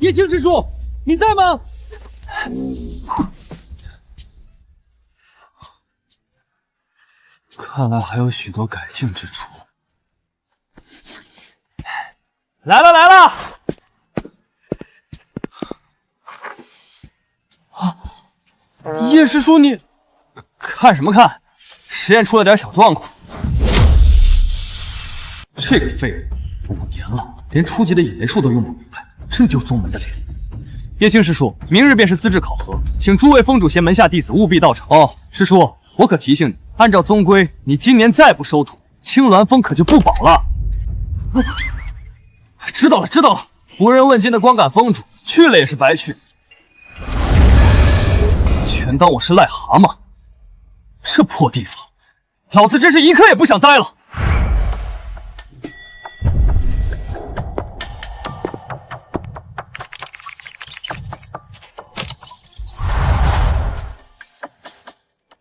叶青师叔，你在吗？看来还有许多改进之处。来了来了！叶师叔，你看什么看？实验出了点小状况。这个废物，5年了，连初级的引雷术都用不明白，真丢宗门的脸。叶青师叔，明日便是资质考核，请诸位峰主协门下弟子务必到场。哦，师叔，我可提醒你，按照宗规，你今年再不收徒，青鸾峰可就不保了。知道了，知道了。无人问津的光杆峰主，去了也是白去。全当我是癞蛤蟆。这破地方，老子真是一刻也不想待了。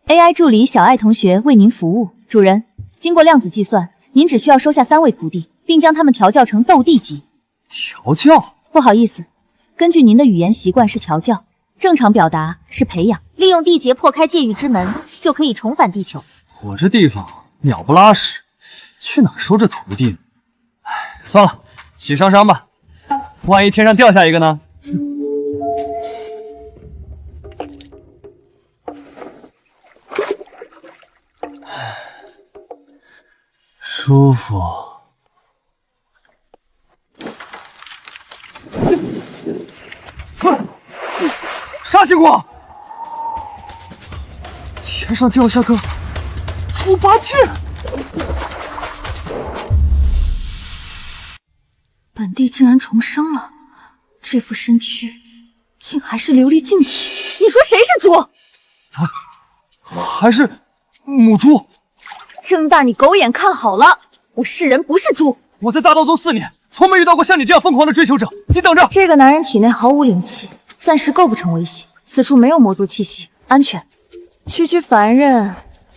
AI 助理小爱同学为您服务。主人，经过量子计算，您只需要收下3位徒弟，并将他们调教成斗帝级。调教？不好意思，根据您的语言习惯是调教，正常表达是培养。利用地劫破开界域之门，就可以重返地球。我这地方鸟不拉屎，去哪儿收这徒弟呢？唉，算了，许伤伤吧，万一天上掉下一个呢？舒服。杀结果，天上掉下个猪八戒。本帝竟然重生了，这副身躯竟还是琉璃净体。你说谁是猪？还是母猪？睁大你狗眼看好了，我是人不是猪。我在大道宗4年，从没遇到过像你这样疯狂的追求者。你等着！这个男人体内毫无灵气，暂时构不成威胁。此处没有魔族气息，安全。区区凡人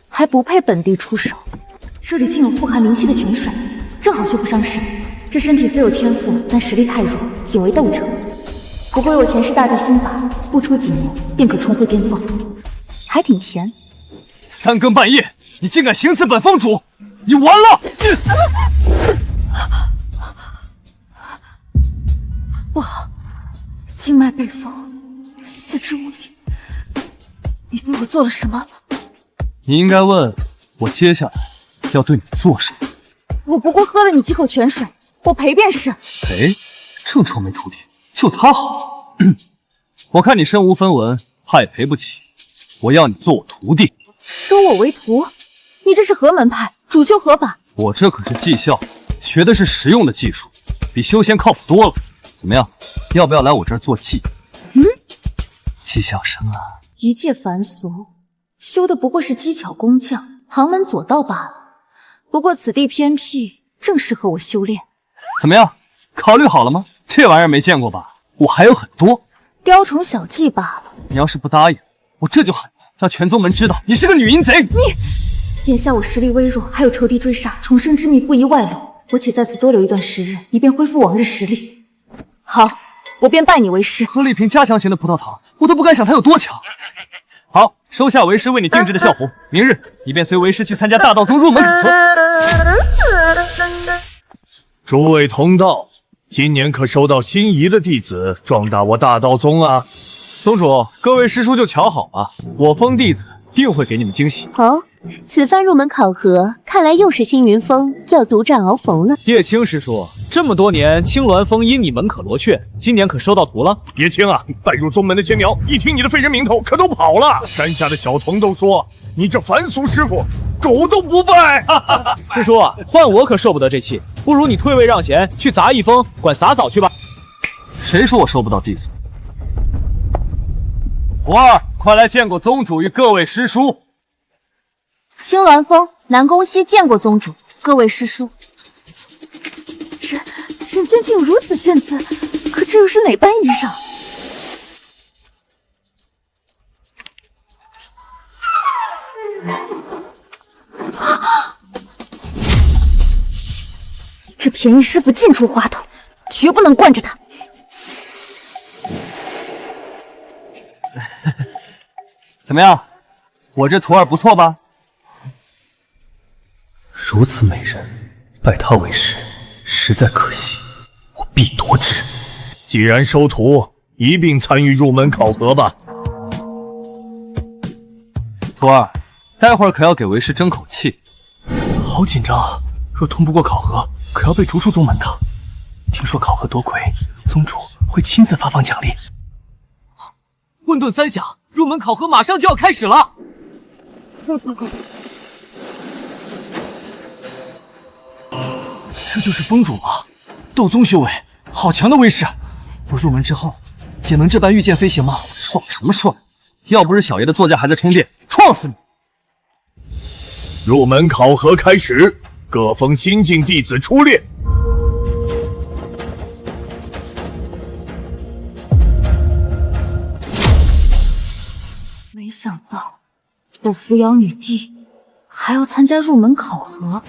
还不配本帝出手。这里竟有富含灵气的泉水，正好修复伤势。这身体虽有天赋，但实力太弱，仅为斗者。不过有前世大帝心法，不出几年便可重回巅峰，还挺甜。3更半夜，你竟敢行刺本峰主，你完了！不好，经脉被封，四肢无力。你对我做了什么？你应该问我接下来要对你做什么。我不过喝了你几口泉水，我赔便是。赔？正愁没徒弟，就他好。我看你身无分文，怕也赔不起。我要你做我徒弟。收我为徒？你这是何门派？主修何法？我这可是技校，学的是实用的技术，比修仙靠谱多了。怎么样，要不要来我这儿做妓？纪晓生啊，一介凡俗，修的不过是机巧工匠，旁门左道罢了。不过此地偏僻，正适合我修炼。怎么样，考虑好了吗？这玩意儿没见过吧？我还有很多。雕虫小技罢了。你要是不答应，我这就喊你，让全宗门知道你是个女淫贼。眼下我实力微弱，还有仇敌追杀，重生之秘不宜外露。我且在此多留一段时日，以便恢复往日实力。好，我便拜你为师。喝了一瓶加强型的葡萄糖，我都不敢想它有多强。好，收下为师为你定制的校服，明日你便随为师去参加大道宗入门考核。诸位同道，今年可收到心仪的弟子，壮大我大道宗啊！宗主，各位师叔就瞧好吧，我封弟子定会给你们惊喜。哦，此番入门考核，看来又是星云峰要独占鳌峰了。叶青师叔，这么多年青鸾峰因你门可罗雀，今年可收到徒了？叶青啊，拜入宗门的仙苗，一听你的废人名头，可都跑了。山下的小童都说你这凡俗师傅，狗都不拜。师叔啊，换我可受不得这气，不如你退位让贤，去杂役峰管洒扫去吧。谁说我收不到弟子？徒儿，快来见过宗主与各位师叔。青鸾峰南宫西见过宗主，各位师叔。人间竟有如此仙姿，可这又是哪般衣裳？这便宜师傅尽出花头，绝不能惯着他。怎么样，我这徒儿不错吧？如此美人，拜她为师，实在可惜，我必夺之。既然收徒，一并参与入门考核吧。徒儿，待会儿可要给为师争口气。好紧张啊！若通不过考核，可要被逐出宗门的。听说考核夺魁，宗主会亲自发放奖励。混沌三响，入门考核马上就要开始了。这就是宗主吗？斗宗修为，好强的威势！我入门之后，也能这般御剑飞行吗？爽什么爽？要不是小爷的座驾还在充电，撞死你！入门考核开始，各封新进弟子出列。没想到我扶摇女帝还要参加入门考核。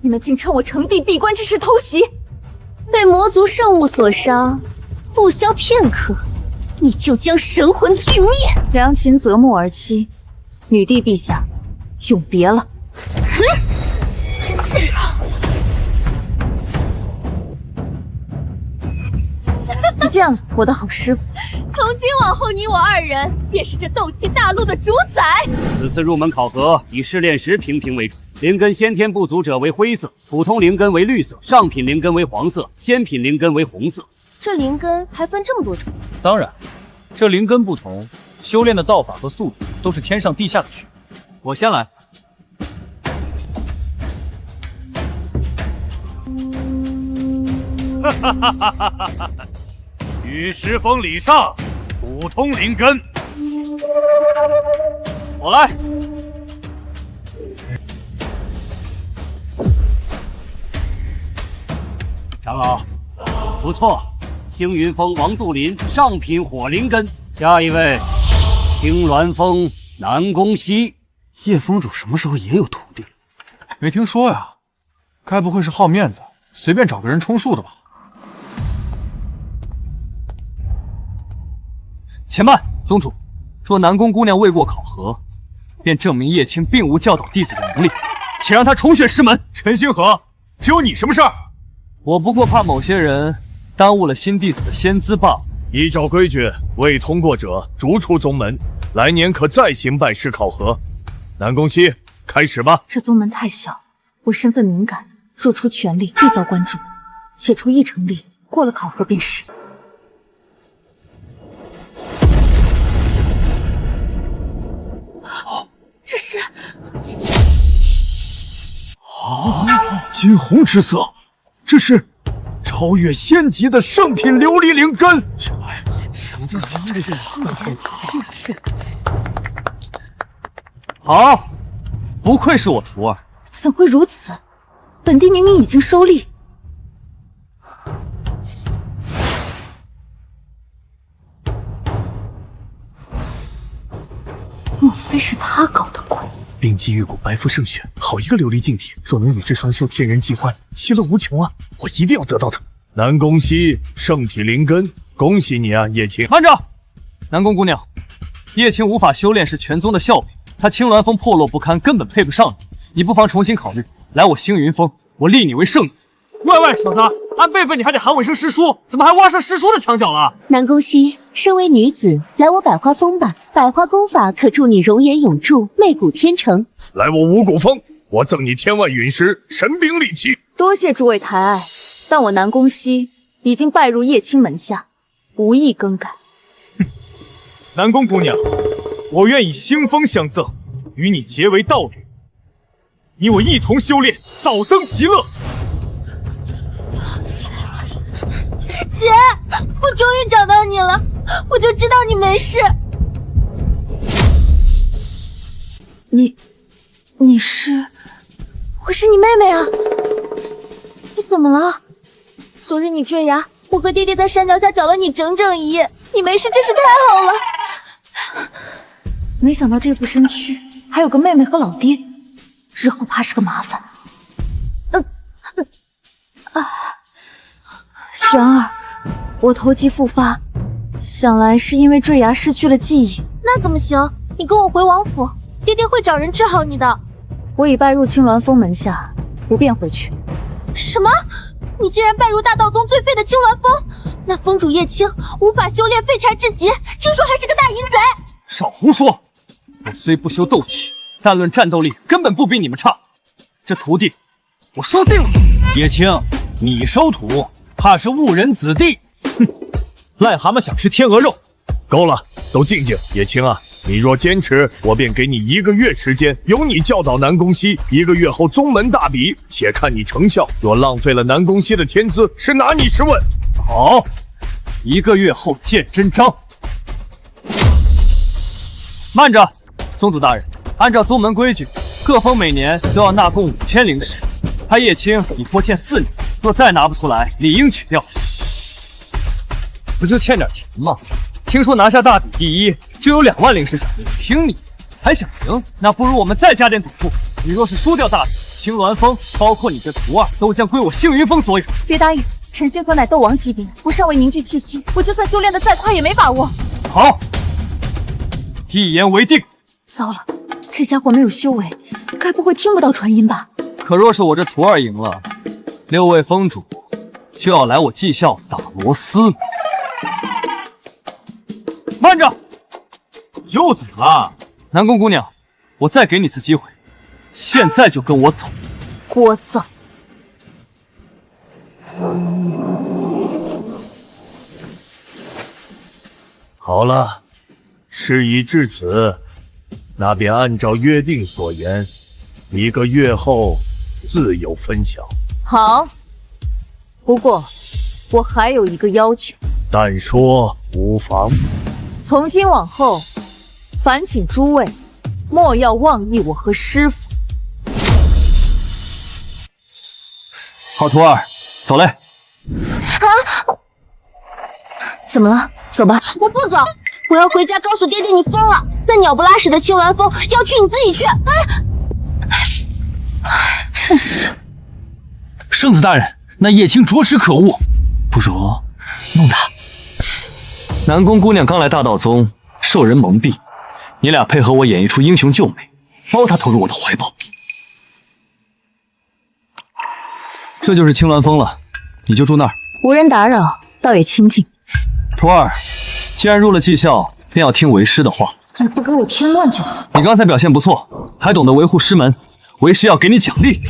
你们竟趁我成帝闭关之时偷袭，被魔族圣物所伤，不消片刻，你就将神魂俱灭。良禽择木而栖，女帝陛下，永别了。见了我的好师傅。从今往后，你我二人便是这斗气大陆的主宰。此次入门考核以试炼时平平为主，灵根先天不足者为灰色，普通灵根为绿色，上品灵根为黄色，仙品灵根为红色。这灵根还分这么多种？当然，这灵根不同，修炼的道法和速度都是天上地下的区别。我先来。哈哈哈哈哈哈！与石峰礼上，普通灵根。我来。长老，不错，星云峰王杜林上品火灵根。下一位，青鸾峰南宫西。叶峰主什么时候也有徒弟？没听说呀，该不会是好面子，随便找个人充数的吧？且慢，宗主，若南宫姑娘未过考核，便证明叶青并无教导弟子的能力，且让她重选师门。陈星河，只有你什么事儿？我不过怕某些人耽误了新弟子的仙姿罢了。依照规矩，未通过者逐出宗门，来年可再行拜师考核。南宫西，开始吧。这宗门太小，我身份敏感，若出全力必遭关注，且出一成力，过了考核便是。这是金红之色，这是超越仙级的圣品琉璃灵根。好，不愧是我徒儿。怎会如此？本帝明明已经收力。莫非是他搞的鬼？冰肌玉骨，白肤胜雪，好一个琉璃净体！若能与之双修，天人际欢，其乐无穷啊！我一定要得到它。南宫西，圣体灵根，恭喜你啊，叶青！慢着，南宫姑娘，叶青无法修炼是全宗的笑柄，她青鸾峰破落不堪，根本配不上你。你不妨重新考虑，来我星云峰，我立你为圣女。喂，小子，按辈分你还得喊我一声师叔，怎么还挖上师叔的墙角了？南宫西，身为女子，来我百花峰吧，百花功法可助你容颜永驻，媚骨天成。来我五谷峰，我赠你天外陨石，神兵利器。多谢诸位抬爱，但我南宫西已经拜入叶青门下，无意更改。南宫姑娘，我愿以星风相赠，与你结为道侣，你我一同修炼，早登极乐。姐，我终于找到你了，我就知道你没事。你是？会是你妹妹啊？你怎么了？昨日你坠崖，我和爹爹在山脚下找了你整整一夜，你没事真是太好了。没想到这副身躯还有个妹妹和老爹，日后怕是个麻烦。玄儿，我头肌复发，想来是因为坠崖失去了记忆。那怎么行？你跟我回王府，爹爹会找人治好你的。我已拜入青鸾峰门下，不便回去。什么？你竟然拜入大道宗最废的青鸾峰？那峰主叶青无法修炼，废柴至极，听说还是个大淫贼。少胡说！我虽不修斗气，但论战斗力根本不比你们差。这徒弟，我收定了。叶青，你收徒，怕是误人子弟。哼，癞蛤蟆想吃天鹅肉。够了，都静静。叶青啊，你若坚持，我便给你1个月时间，由你教导南宫熙。1个月后宗门大比，且看你成效。若浪费了南宫熙的天资，是拿你是问。好，1个月后见真章。慢着，宗主大人，按照宗门规矩，各峰每年都要纳贡5000灵石。他叶青已拖欠4年，若再拿不出来，理应取掉。不就欠点钱吗？听说拿下大比第1就有2万灵石奖励，凭你还想赢？那不如我们再加点赌注。你若是输掉大比，青鸾峰包括你这徒儿都将归我星云峰所有。别答应，陈星河乃斗王级别，不尚未凝聚气息，我就算修炼的再快也没把握。好，一言为定。糟了，这家伙没有修为，该不会听不到传音吧？可若是我这徒儿赢了，6位峰主就要来我技校打螺丝。慢着，又怎么了？南宫姑娘，我再给你次机会，现在就跟我走。聒噪！好了，事已至此，那便按照约定所言，1个月后自有分晓。好，不过我还有一个要求。但说无妨。从今往后，烦请诸位莫要妄议我和师父。好徒儿，走嘞。怎么了？走吧。我不走，我要回家告诉爹爹你疯了。那鸟不拉屎的青鸾峰要去你自己去。真是。圣子大人，那叶青着实可恶，不如弄他。南宫姑娘刚来大道宗，受人蒙蔽，你俩配合我演一出英雄救美，包她投入我的怀抱。这就是青鸾峰了，你就住那儿，无人打扰，倒也清静。徒儿，既然入了技校，便要听为师的话。你不给我添乱就好。你刚才表现不错，还懂得维护师门，为师要给你奖励。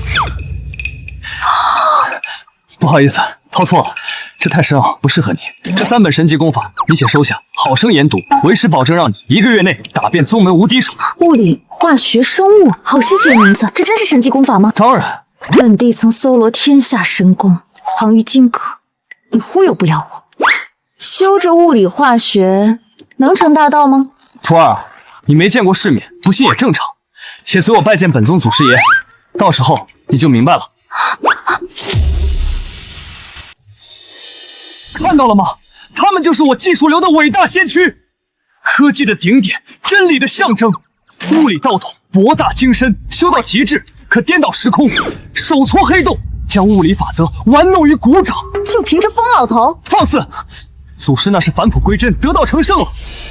不好意思，掏错了，这太深奥，不适合你。这3本神级功法，你且收下，好生研读。为师保证让你1个月内打遍宗门无敌手。物理、化学、生物，好稀奇的名字，这真是神级功法吗？当然，本帝曾搜罗天下神功，藏于金阁，你忽悠不了我。修这物理化学，能成大道吗？徒儿，你没见过世面，不信也正常。且随我拜见本宗祖师爷，到时候你就明白了。看到了吗？他们就是我技术流的伟大先驱，科技的顶点，真理的象征。物理道统博大精深，修到极致，可颠倒时空，手搓黑洞，将物理法则玩弄于股掌。就凭这疯老头？放肆！祖师那是返璞归真，得道成圣了。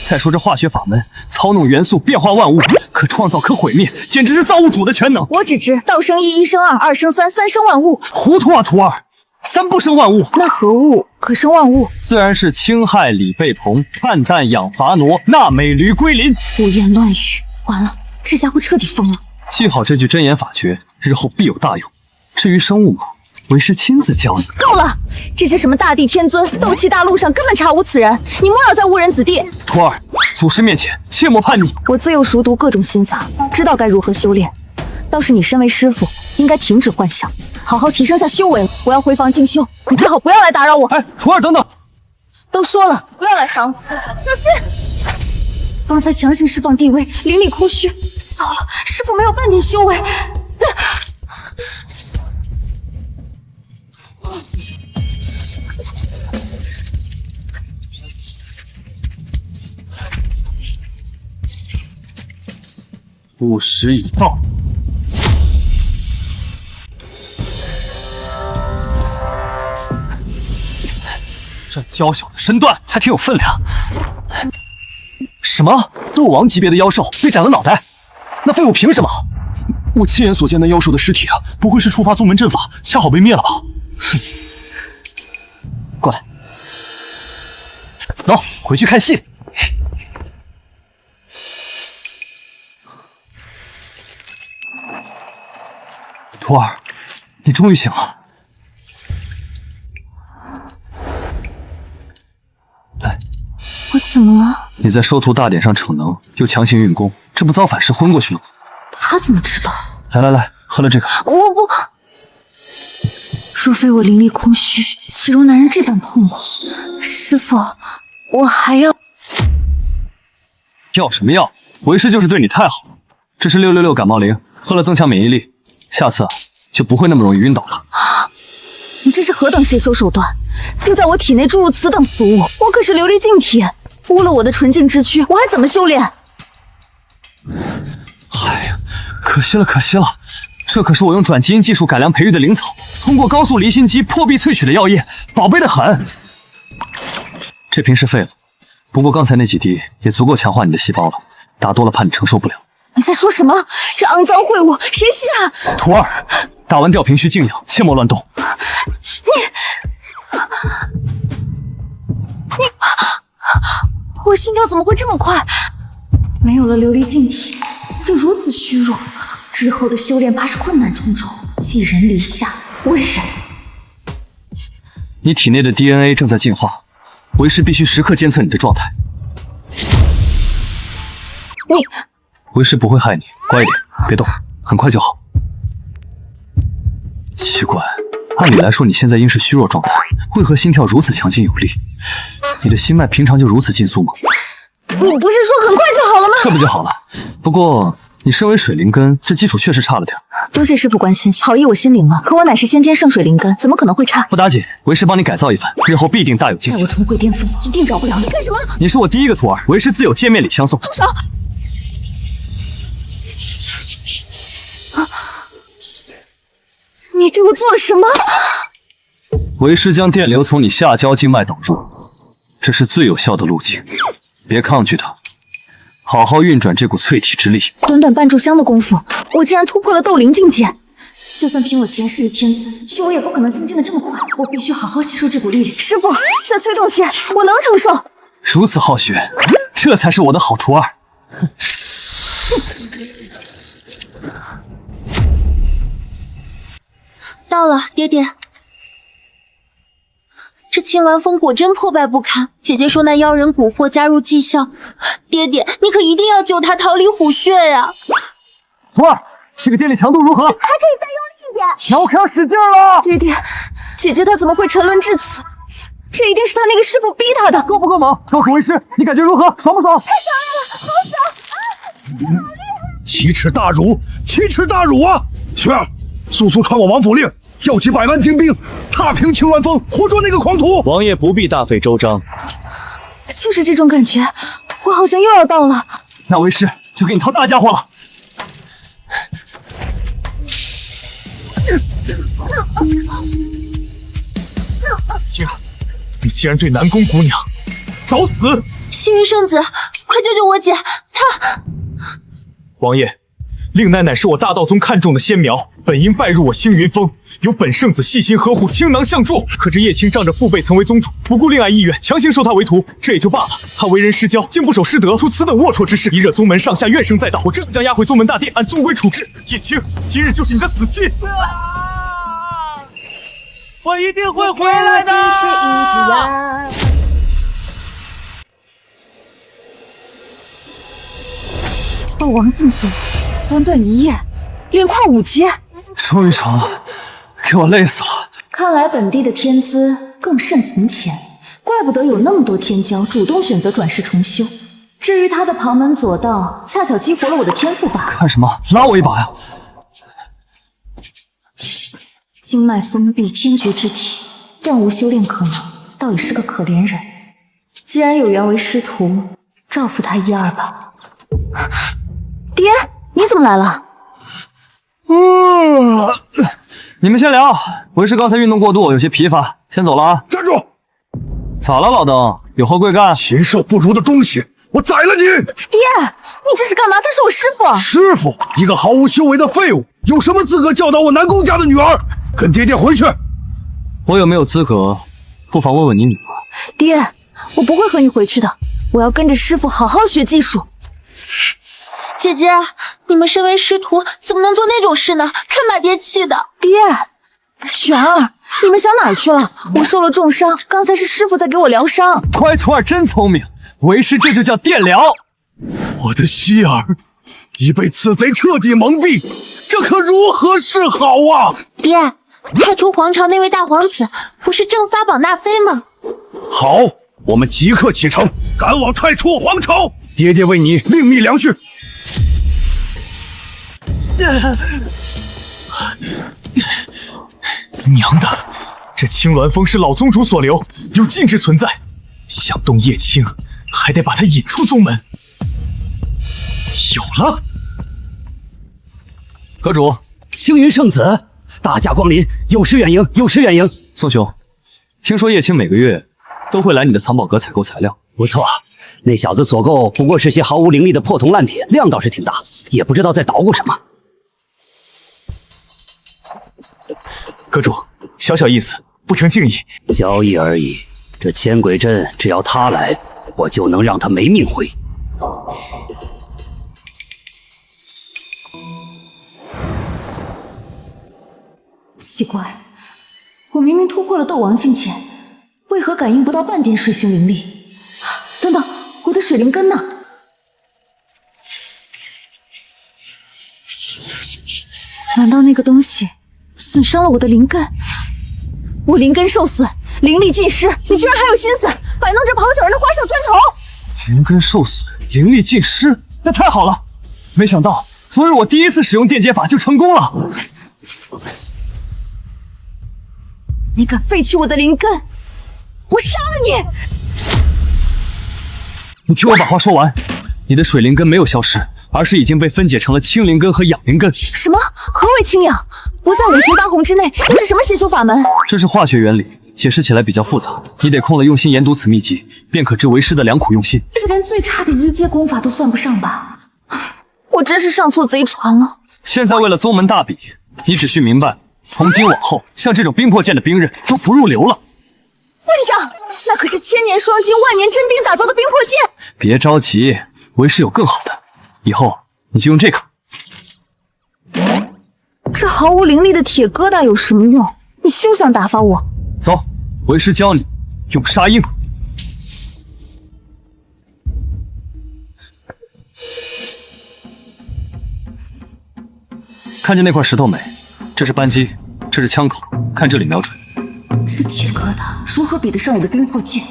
再说这化学法门，操弄元素，变化万物，可创造，可毁灭，简直是造物主的全能。我只知道生一，一生二，二生三，三生万物。糊涂啊，徒儿！3不生万物，那何物可生万物？自然是氢氦锂钡硼碳氮氧伐挪钠镁铝硅磷。胡言乱语！完了，这家伙彻底疯了。记好这句真言法诀，日后必有大用。至于生物嘛，为师亲自教你。够了！这些什么大帝天尊，斗气大陆上根本查无此人，你莫要再误人子弟。徒儿，祖师面前切莫叛逆。我自幼熟读各种心法，知道该如何修炼。倒是你身为师傅，应该停止幻想，好好提升下修为。我要回房进修，你最好不要来打扰我。哎，徒儿等等！都说了，不要来烦我。小心！方才强行释放地位，灵力空虚。糟了，师傅没有半点修为。午时已到。这娇小的身段还挺有分量。什么斗王级别的妖兽被斩了脑袋？那废物凭什么？我亲眼所见的妖兽的尸体啊，不会是触发宗门阵法，恰好被灭了吧？过来，走，回去看戏。徒儿，你终于醒了。来，我怎么了？你在收徒大典上逞能，又强行运功，这不遭反噬昏过去了吗？他怎么知道？来，喝了这个。我不。若非我灵力空虚，岂容男人这般碰我？师傅，我还要什么药？为师就是对你太好了。这是666感冒灵，喝了增强免疫力，下次就不会那么容易晕倒了。你这是何等邪修手段，竟在我体内注入此等俗物！我可是琉璃净体，污了我的纯净之躯，我还怎么修炼？哎呀，可惜了，这可是我用转基因技术改良培育的灵草，通过高速离心机破壁萃取的药液，宝贝的很。这瓶是废了，不过刚才那几滴也足够强化你的细胞了，打多了怕你承受不了。你在说什么？这肮脏秽物，谁下？徒儿，打完吊瓶需静养，切莫乱动。你，我心跳怎么会这么快？没有了琉璃净体，竟如此虚弱，之后的修炼怕是困难重重。寄人篱下，为人。你体内的 DNA 正在进化，为师必须时刻监测你的状态。为师不会害你，乖一点，别动，很快就好。奇怪，按理来说你现在应是虚弱状态，为何心跳如此强劲有力？你的心脉平常就如此竞速吗？你不是说很快就好了吗？这不就好了？不过你身为水灵根，这基础确实差了点。多谢师傅关心，好意我心领了。可我乃是先天圣水灵根，怎么可能会差？不打紧，为师帮你改造一番，日后必定大有进步。待我重回巅峰，一定饶不了你。干什么？你是我第一个徒儿，为师自有见面礼相送。住手！你对我做了什么？为师将电流从你下焦经脉导入，这是最有效的路径，别抗拒它，好好运转这股淬体之力。短短半炷香的功夫，我竟然突破了斗灵境界。就算凭我前世的天资，修也不可能精进的这么快。我必须好好吸收这股力量。师傅，再催动些，我能承受。如此好学，这才是我的好徒儿。到了，爹爹。这青鸾峰果真破败不堪，姐姐说那妖人蛊惑加入迹象，爹爹，你可一定要救他逃离虎穴呀！徒儿，这个电力强度如何？还可以再用力一点。那我可要使劲了！爹爹，姐姐她怎么会沉沦至此？这一定是她那个师傅逼她的。够不够猛？告诉为师，你感觉如何？爽不爽？太强烈了，好爽啊！奇耻大辱，奇耻大辱啊！雪儿，速传我王府令，调集100万精兵，踏平青鸾峰，活捉那个狂徒。王爷不必大费周章，就是这种感觉，我好像又要到了。那为师就给你掏大家伙了。青儿，你竟然对南宫姑娘找死！星云圣子，快救救我姐，她……王爷，令奶乃是我大道宗看中的仙苗，本应拜入我星云峰，由本圣子细心呵护，倾囊相助。可这叶青仗着父辈曾为宗主，不顾令爱意愿，强行收他为徒，这也就罢了。他为人失交，竟不守师德，出此等龌龊之事，一惹宗门上下怨声载道。我这就将押回宗门大殿，按宗规处置。叶青，今日就是你的死期！我一定会回来的。斗王境界，短短一夜，连跨5阶，终于成了，给我累死了。看来本地的天资更胜从前，怪不得有那么多天骄主动选择转世重修。至于他的旁门左道，恰巧激活了我的天赋罢了。干什么？拉我一把呀！经脉封闭，天绝之体，让无修炼可能，倒也是个可怜人。既然有缘为师徒，照付他1、2吧。爹，你怎么来了？你们先聊，为师刚才运动过度，有些疲乏，先走了啊。站住！咋了，老邓？有何贵干？禽兽不如的东西，我宰了你！爹，你这是干嘛？他是我师傅。师傅，一个毫无修为的废物，有什么资格教导我南宫家的女儿？跟爹爹回去。我有没有资格，不妨问问你女儿。爹，我不会和你回去的，我要跟着师傅好好学技术。姐姐，你们身为师徒，怎么能做那种事呢？看把爹气的。爹，璇儿，你们想哪儿去了？我受了重伤，刚才是师傅在给我疗伤。乖徒儿真聪明，为师这就叫电疗。我的希儿已被此贼彻底蒙蔽，这可如何是好啊！爹，太初皇朝那位大皇子不是正发榜纳妃吗？好，我们即刻启程，赶往太初皇朝。爹爹为你另觅良婿。娘的，这青鸾峰是老宗主所留，有禁制存在，想动叶青，还得把他引出宗门。有了，阁主，星云圣子，大驾光临，有失远迎，有失远迎。宋兄，听说叶青每个月都会来你的藏宝阁采购材料。不错，那小子所购不过是些毫无灵力的破铜烂铁，量倒是挺大，也不知道在捣鼓什么。阁主，小小意思，不成敬意。交易而已，这千鬼阵只要他来，我就能让他没命回。奇怪，我明明突破了斗王境界，为何感应不到半点水星灵力？等等，我的水灵根呢？难道那个东西损伤了我的灵根？我灵根受损，灵力尽失，你居然还有心思摆弄这旁小人的花哨砖头？灵根受损，灵力尽失，那太好了！没想到昨日我第一次使用电解法就成功了。你敢废去我的灵根，我杀了你！你听我把话说完，你的水灵根没有消失，而是已经被分解成了清灵根和养灵根。什么？何为清养？不在五行八红之内，又是什么邪修法门？这是化学原理，解释起来比较复杂，你得空了用心研读此秘籍，便可知为师的良苦用心。这连最差的一阶功法都算不上吧？我真是上错贼船了。现在为了宗门大比，你只需明白，从今往后，像这种冰魄剑的兵刃都不入流了。卫里长，那可是千年双金、万年真冰打造的冰魄剑。别着急，为师有更好的，以后你就用这个。这毫无灵力的铁疙瘩有什么用？你休想打发我！走，为师教你用沙鹰。看见那块石头没？这是扳机，这是枪口，看这里瞄准。这铁疙瘩如何比得上我的冰魄剑？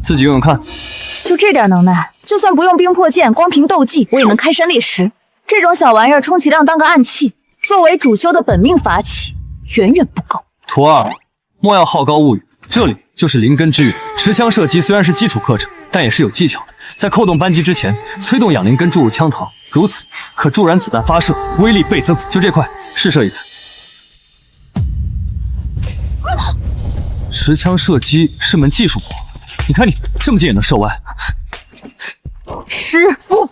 自己用用看。就这点能耐，就算不用冰魄剑，光凭斗技，我也能开山裂石。这种小玩意儿，充其量当个暗器，作为主修的本命法器，远远不够。徒儿，莫要好高骛远，这里就是灵根之域。持枪射击虽然是基础课程，但也是有技巧的。在扣动扳机之前，催动养灵根注入枪膛，如此可助燃子弹发射，威力倍增。就这块，试射一次。持枪射击是门技术活，你看你这么近也能射歪。师傅，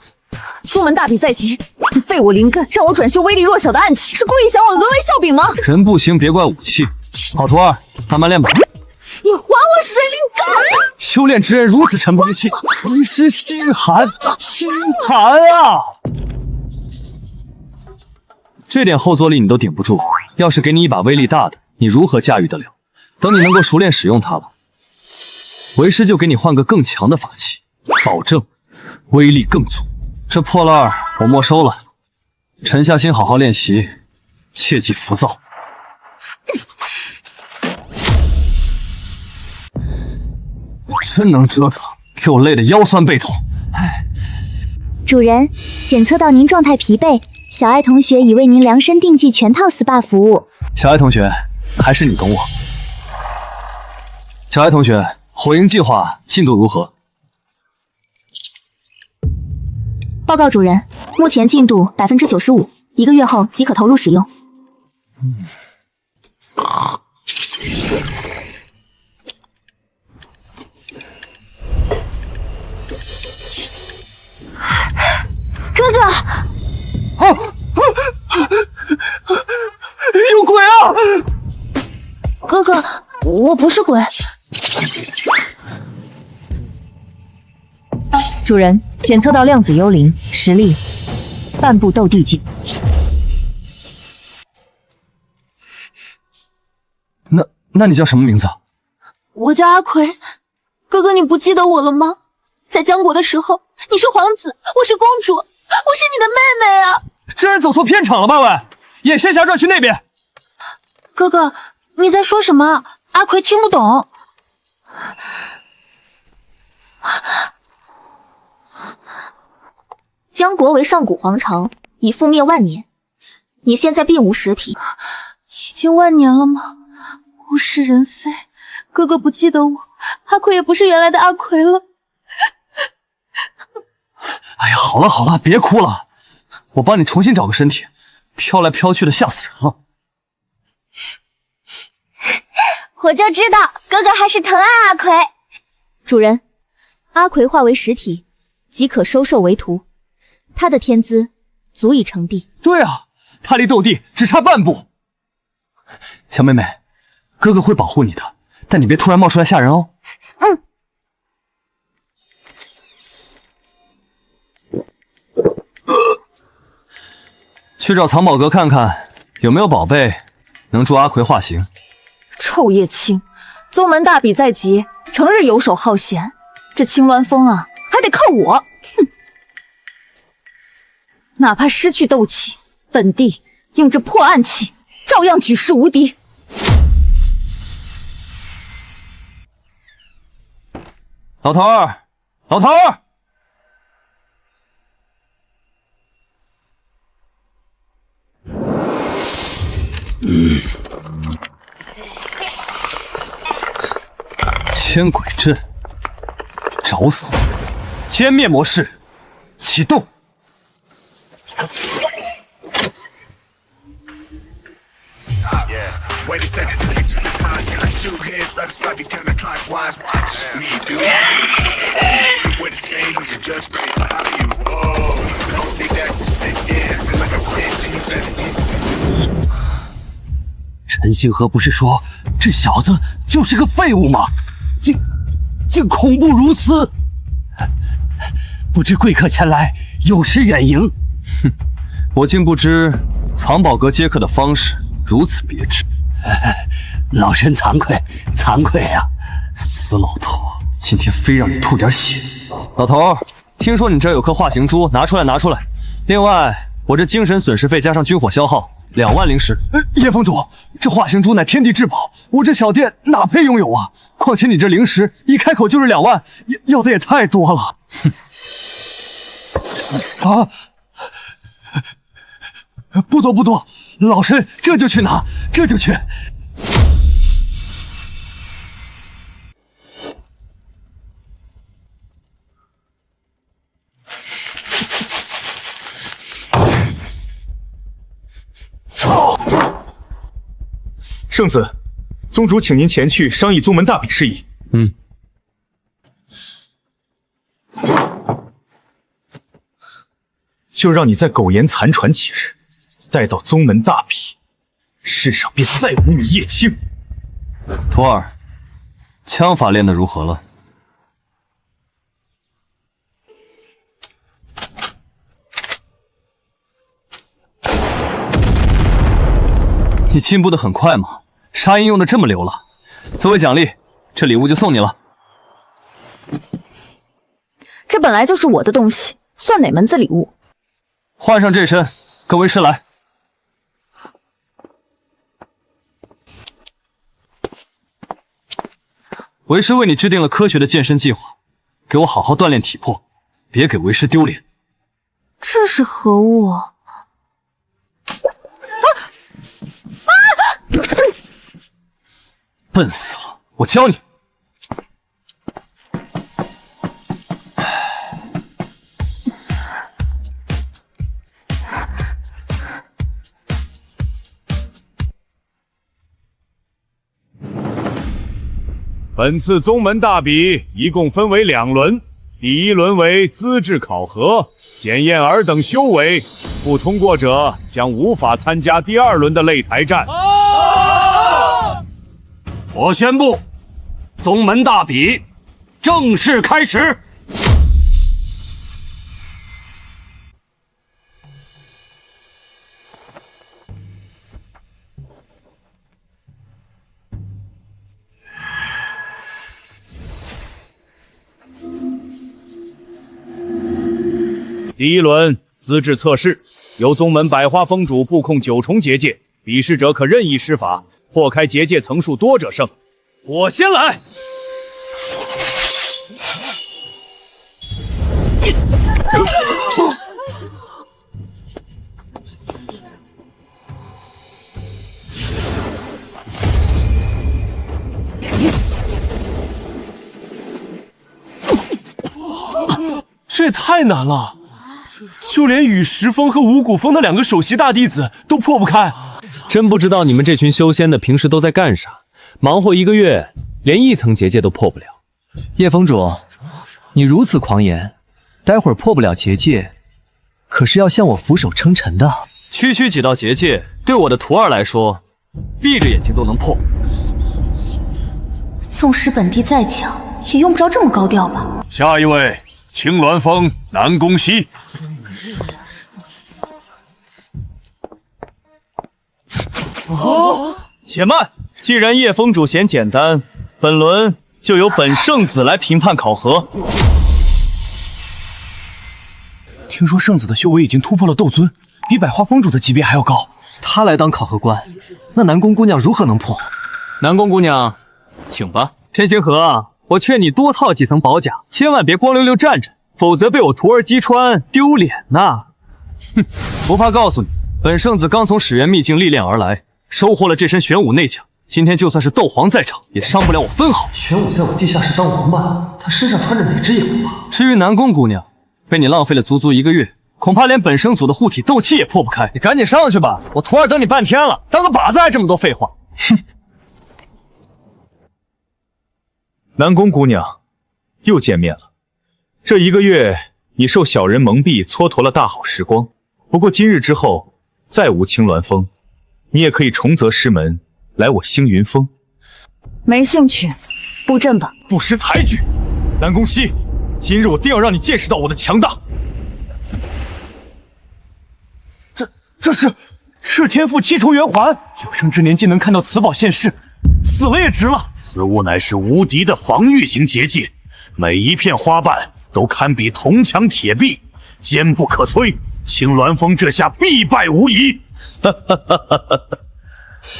宗门大比在即，你废我灵根，让我转修威力弱小的暗器，是故意想我沦为笑柄吗？人不行，别怪武器。好徒儿，慢慢练吧。你还我水灵根！修炼之人如此沉不住气，为师心寒，心寒啊！这点后坐力你都顶不住，要是给你一把威力大的，你如何驾驭得了？等你能够熟练使用它了，为师就给你换个更强的法器，保证威力更足。这破烂儿我没收了，沉下心好好练习，切忌浮躁。真能折腾，给我累得腰酸背痛。主人，检测到您状态疲惫，小爱同学已为您量身定制全套 SPA 服务。小爱同学，还是你懂我。小爱同学，火营计划进度如何？报告主人，目前进度95%，1个月后即可投入使用。哥，有鬼啊！哥哥，我不是鬼。主人，检测到量子幽灵，实力半步斗帝境。那你叫什么名字？我叫阿奎。哥哥，你不记得我了吗？在江国的时候，你是皇子，我是公主，我是你的妹妹啊！这人走错片场了吧？喂，演仙侠传去那边。哥哥，你在说什么？阿奎听不懂。江国为上古皇朝，已覆灭万年，你现在并无实体。已经万年了吗？物是人非，哥哥不记得我，阿奎也不是原来的阿奎了。哎呀，好了好了，别哭了，我帮你重新找个身体，飘来飘去的吓死人了。我就知道哥哥还是疼爱阿奎。主人，阿奎化为实体，即可收受为徒，他的天资足以成帝。对啊，他离斗帝只差半步。小妹妹，哥哥会保护你的，但你别突然冒出来吓人哦。嗯。去找藏宝阁看看有没有宝贝能助阿奎化形。臭叶青，宗门大比在即，成日游手好闲，这青鸾峰啊，还得靠我。哼！哪怕失去斗气，本帝用这破暗器，照样举世无敌。老头儿，老头儿！千鬼阵，找死！歼灭模式启动。陈星河不是说这小子就是个废物吗？竟恐怖如此！不知贵客前来有失远迎。哼，我竟不知藏宝阁接客的方式如此别致。老身惭愧，惭愧啊！死老头，今天非让你吐点血！老头，听说你这儿有颗化形珠，拿出来，拿出来。另外，我这精神损失费加上军火消耗2万灵石。叶峰主，这化形珠乃天地至宝，我这小店哪配拥有啊？况且你这灵石一开口就是2万，要的也太多了。哼！啊！不多不多，老身这就去拿，这就去。操！圣子，宗主请您前去商议宗门大比事宜。嗯。就让你在苟延残喘几日，待到宗门大比，世上便再无你叶青。徒儿，枪法练得如何了？你进步得很快嘛，杀音用得这么溜了。作为奖励，这礼物就送你了。这本来就是我的东西，算哪门子礼物？换上这身，跟为师来。为师为你制定了科学的健身计划，给我好好锻炼体魄，别给为师丢脸。这是何物？笨死了！我教你。本次宗门大比一共分为2轮，第一轮为资质考核，检验尔等修为，不通过者将无法参加第二轮的擂台战。我宣布，宗门大比正式开始。第一轮资质测试，由宗门百花峰主布控9重结界，比试者可任意施法，破开结界层数多者胜。我先来。这也太难了，就连雨石峰和五谷峰的2个首席大弟子都破不开。真不知道你们这群修仙的平时都在干啥，忙活1个月，连1层结界都破不了。叶峰主，你如此狂言，待会儿破不了结界，可是要向我俯首称臣的。区区几道结界，对我的徒儿来说，闭着眼睛都能破。纵使本地再强，也用不着这么高调吧？下一位，青鸾峰南宫西。且慢，既然叶峰主嫌简单，本轮就由本圣子来评判考核。听说圣子的修为已经突破了斗尊，比百花峰主的级别还要高。他来当考核官，那南宫姑娘如何能破？南宫姑娘，请吧。陈星河，我劝你多套几层宝甲，千万别光溜溜站着，否则被我徒儿击穿，丢脸呐！哼，不怕告诉你，本圣子刚从始元秘境历练而来，收获了这身玄武内强。今天就算是斗皇在场，也伤不了我分毫。玄武在我地下室当王八，他身上穿着哪只眼红吧？至于南宫姑娘，被你浪费了足足1个月，恐怕连本圣祖的护体斗气也破不开。你赶紧上去吧，我徒儿等你半天了，当个靶子还这么多废话。哼！南宫姑娘，又见面了。这1个月，你受小人蒙蔽，蹉跎了大好时光。不过今日之后，再无青鸾峰，你也可以重择师门，来我星云峰。没兴趣，布阵吧。不识抬举，南宫西，今日我定要让你见识到我的强大。这是赤天赋7重圆环，有生之年竟能看到此宝现世，死了也值了。此物乃是无敌的防御型结界，每一片花瓣都堪比铜墙铁壁，坚不可摧。青鸾峰这下必败无疑。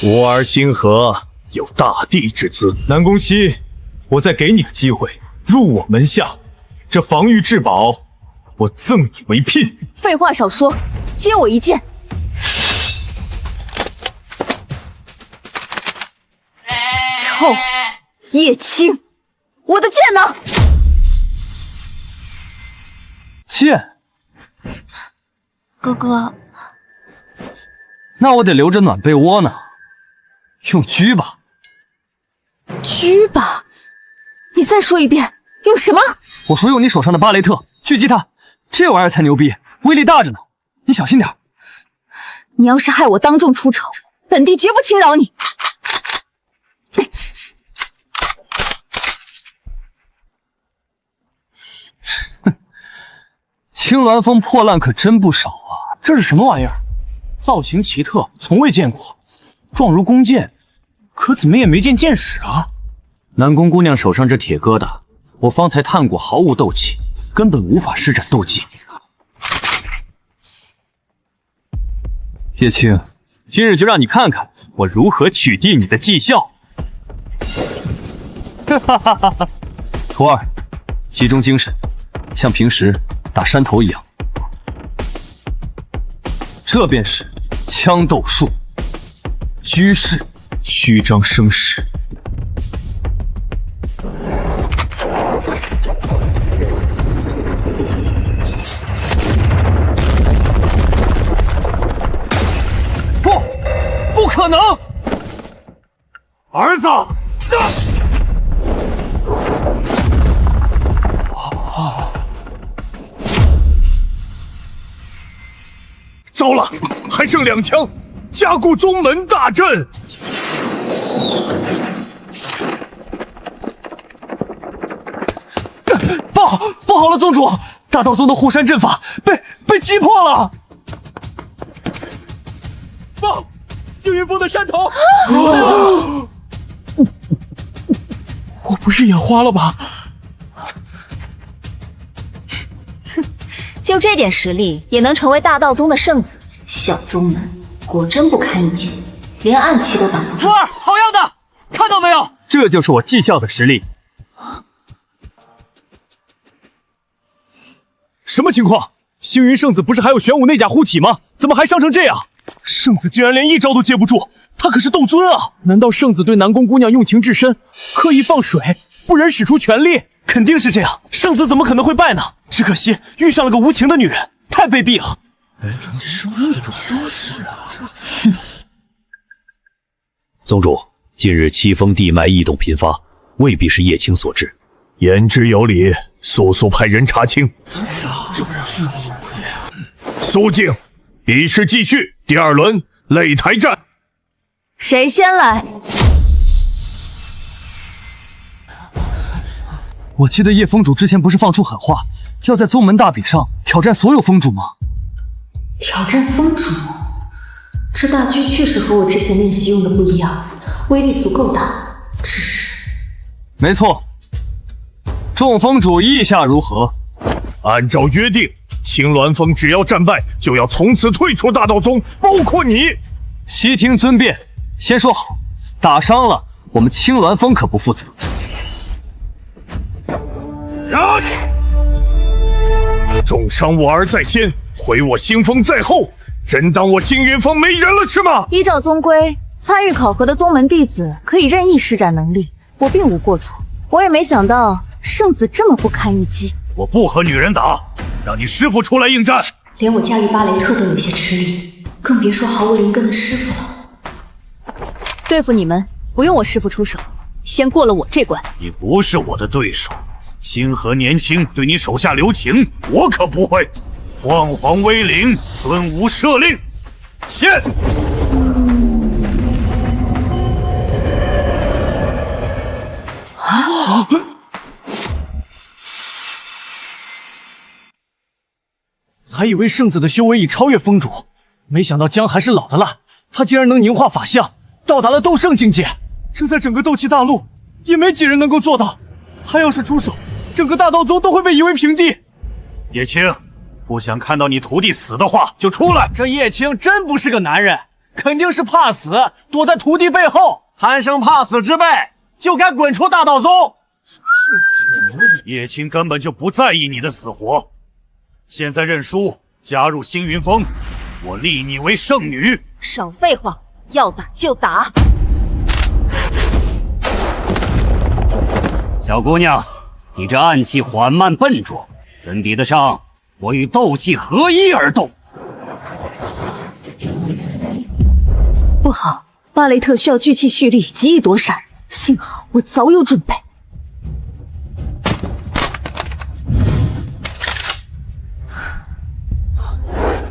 吾儿星河有大帝之姿。南宫西，我再给你个机会，入我门下，这防御至宝，我赠你为聘。废话少说，接我一剑。臭叶青，我的剑呢？剑？哥哥，那我得留着暖被窝呢。用狙吧。狙吧？你再说一遍，用什么？我说用你手上的巴雷特狙击他，这玩意儿才牛逼，威力大着呢。你小心点。你要是害我当众出丑，本帝绝不轻饶你。青鸾峰破烂可真不少啊！这是什么玩意儿？造型奇特，从未见过。状如弓箭，可怎么也没见箭矢啊！南宫姑娘手上这铁疙瘩，我方才探过，毫无斗气，根本无法施展斗技。叶青，今日就让你看看我如何取缔你的技校！哈哈哈哈哈！徒儿，集中精神，像平时打山头一样。这便是枪斗术，居士虚张声势。不可能！儿子，糟了，还剩2枪，加固宗门大阵。不好了，宗主，大道宗的护山阵法被击破了。幸运峰的山头。我不是眼花了吧？就这点实力，也能成为大道宗的圣子？小宗门果真不堪一击，连暗器都挡不住。徒儿，好样的！看到没有？这就是我技校的实力。什么情况？星云圣子不是还有玄武内甲护体吗？怎么还伤成这样？圣子竟然连一招都接不住，他可是斗尊啊！难道圣子对南宫姑娘用情至深，刻意放水，不忍使出全力？肯定是这样，圣子怎么可能会败呢？只可惜遇上了个无情的女人，太卑鄙了。宗主，近日七峰地脉异动频发，未必是叶青所致。言之有理，速速派人查清。苏静，比试继续，第2轮擂台战。谁先来？我记得叶峰主之前不是放出狠话，要在宗门大比上挑战所有峰主吗？挑战峰主？这大狙确实和我之前练习用的不一样，威力足够大，只是……没错。众峰主意下如何？按照约定，青鸾峰只要战败，就要从此退出大道宗，包括你。悉听尊便。先说好，打伤了我们青鸾峰可不负责。重伤我儿在先，毁我星峰在后，真当我星云峰没人了是吗？依照宗规，参与考核的宗门弟子可以任意施展能力，我并无过错。我也没想到圣子这么不堪一击。我不和女人打，让你师父出来应战。连我驾驭巴雷特都有些吃力，更别说毫无灵根的师父了。对付你们不用我师父出手，先过了我这关。你不是我的对手，星河年轻，对你手下留情，我可不会。晃晃威灵，尊无赦令。现。还以为圣子的修为已超越峰主，没想到姜还是老的辣，他竟然能凝化法相，到达了斗圣境界。这在整个斗气大陆也没几人能够做到。他要是出手，整个大道宗都会被夷为平地。叶青，不想看到你徒弟死的话，就出来。这叶青真不是个男人，肯定是怕死，躲在徒弟背后。贪生怕死之辈，就该滚出大道宗。叶青根本就不在意你的死活，现在认输，加入星云峰，我立你为圣女。少废话，要打就打。小姑娘，你这暗器缓慢笨拙，怎比得上我与斗技合一而动？不好，巴雷特需要聚气蓄力，极易躲闪。幸好我早有准备。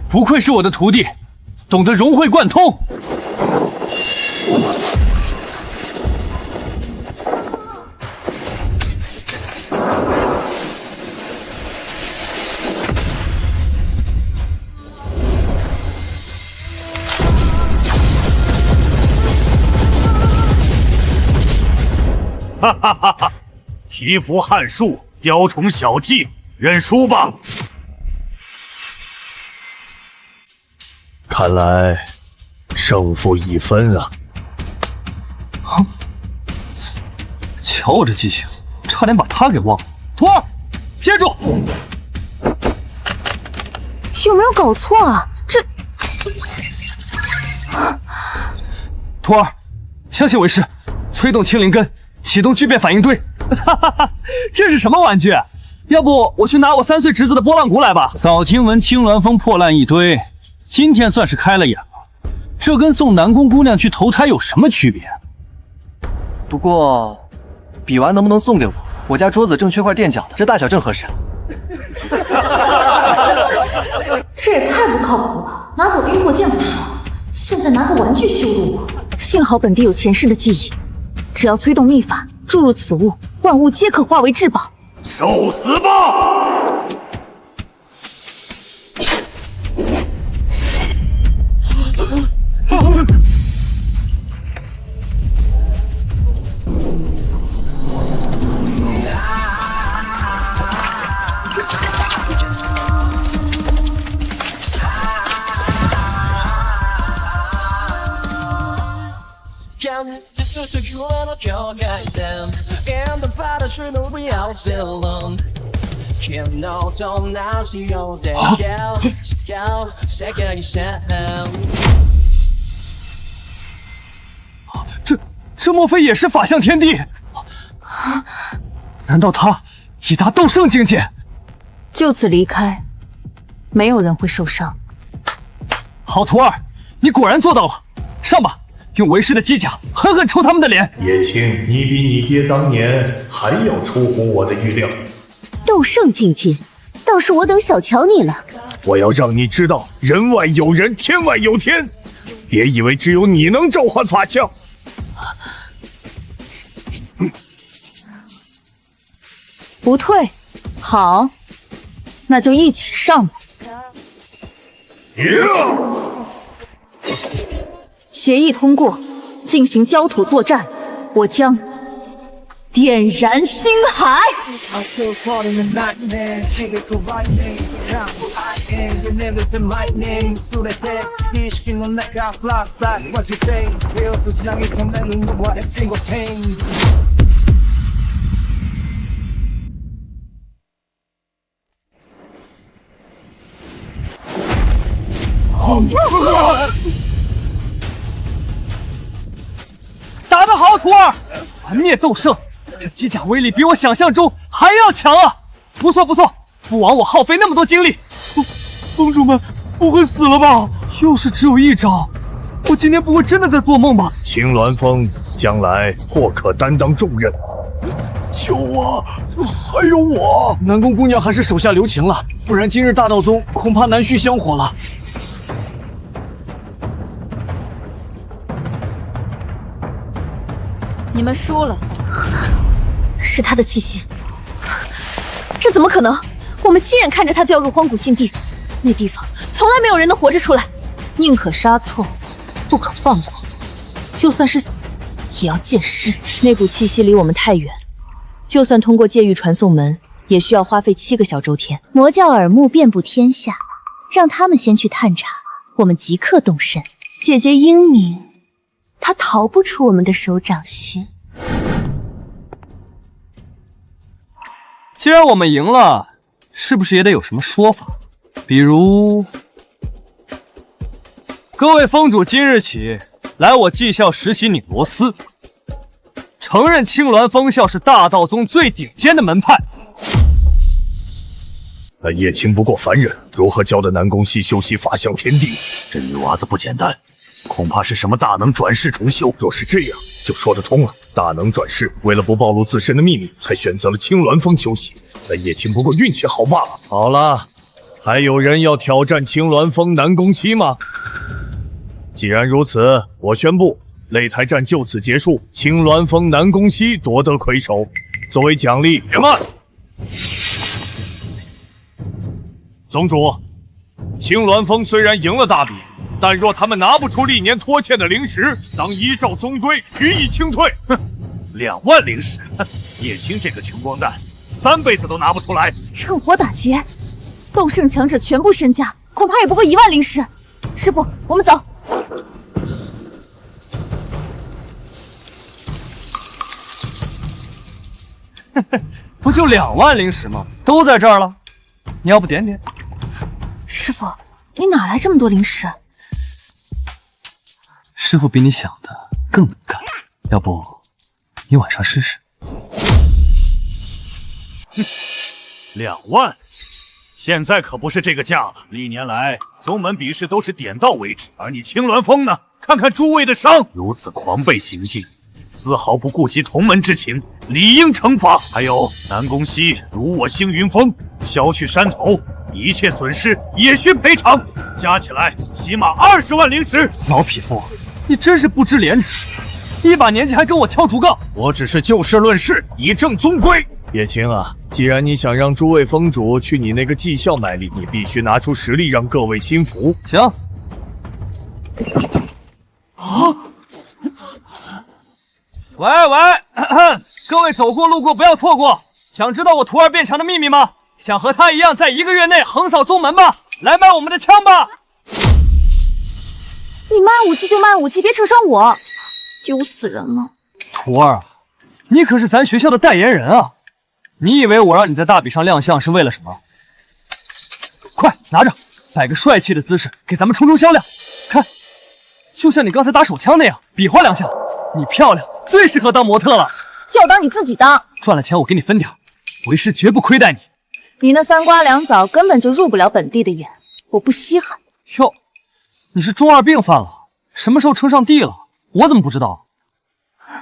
不愧是我的徒弟，懂得融会贯通。哈哈哈哈！提符撼术，雕虫小技，认输吧。看来胜负已分啊！瞧我这记性，差点把他给忘了。徒儿，接住！有没有搞错啊？这……徒儿，相信为师，催动青灵根，启动巨变反应堆。哈哈哈，这是什么玩具？要不我去拿我3岁侄子的拨浪鼓来吧。早听闻青鸾峰破烂一堆，今天算是开了眼了。这跟送南宫姑娘去投胎有什么区别？不过，比完能不能送给我？我家桌子正缺块垫脚的，这大小正合适。这也太不靠谱了！拿走冰魄剑不说，现在拿个玩具羞辱我。幸好本帝有前世的记忆，只要催动秘法，注入此物，万物皆可化为至宝。受死吧！这莫非也是法相天帝？难道他已达斗圣境界？就此离开，没有人会受伤。好徒儿，你果然做到了！上吧，用为师的机甲狠狠抽他们的脸！叶青，你比你爹当年还要出乎我的预料。斗圣境界，倒是我等小瞧你了。我要让你知道，人外有人，天外有天。别以为只有你能召唤法相。不退，好，那就一起上吧。协议通过，进行焦土作战，我将点燃星海。打得好，徒儿！团灭斗圣，这机甲威力比我想象中还要强啊！不错不错，不枉我耗费那么多精力。宗主们不会死了吧？要是只有一招，我今天不会真的在做梦吧？青鸾峰将来或可担当重任。救我！还有我！南宫姑娘还是手下留情了，不然今日大道宗恐怕难续香火了。你们输了，是他的气息，这怎么可能？我们亲眼看着他掉入荒古禁地，那地方从来没有人能活着出来。宁可杀错，不可放过，就算是死，也要见尸。那股气息离我们太远，就算通过界域传送门，也需要花费7个小周天。魔教耳目遍布天下，让他们先去探查，我们即刻动身。姐姐英明，她逃不出我们的手掌心。既然我们赢了，是不是也得有什么说法？比如，各位峰主今日起来我技校实习拧螺丝，承认青鸾峰校是大道宗最顶尖的门派。那叶青不过凡人，如何教得南宫熙修习法相天地？这女娃子不简单，恐怕是什么大能转世重修。若是这样，就说得通了。大能转世，为了不暴露自身的秘密，才选择了青鸾峰修习。那叶青不过运气好罢了。好了，还有人要挑战青鸾峰南宫熙吗？既然如此，我宣布擂台战就此结束，青鸾峰南宫熙夺得魁首。作为奖励，别慢！宗主，青鸾峰虽然赢了大比，但若他们拿不出历年拖欠的灵石，当依照宗规予以清退。哼，2万灵石，叶青这个穷光蛋，3辈子都拿不出来。趁火打劫，斗圣强者全部身家，恐怕也不过1万灵石。师傅，我们走。不就2万灵石吗？都在这儿了，你要不点点？师傅，你哪来这么多灵石？师傅比你想的更能干，要不你晚上试试？2万，现在可不是这个价了。历年来宗门比试都是点到为止，而你青鸾峰呢？看看诸位的伤，如此狂悖行径，丝毫不顾及同门之情，理应惩罚。还有南宫熙辱我星云峰，削去山头，一切损失也需赔偿，加起来起码20万灵石。老匹夫，你真是不知廉耻！一把年纪还跟我敲竹杠，我只是就事论事，以正宗规。叶青啊，既然你想让诸位封主去你那个技校卖力，你必须拿出实力让各位心服。行。啊！喂，各位走过路过不要错过。想知道我徒儿变强的秘密吗？想和他一样在1个月内横扫宗门吗？来买我们的枪吧！你卖武器就卖武器，别扯上我，丢死人了！徒儿，你可是咱学校的代言人啊！你以为我让你在大比上亮相是为了什么？快拿着，摆个帅气的姿势，给咱们冲销量。看，就像你刚才打手枪那样，比划2下。你漂亮，最适合当模特了。要当你自己当，赚了钱我给你分点，为师绝不亏待你。你那3瓜2枣根本就入不了本地的眼，我不稀罕。哟，你是中二病犯了？什么时候称上帝了？我怎么不知道？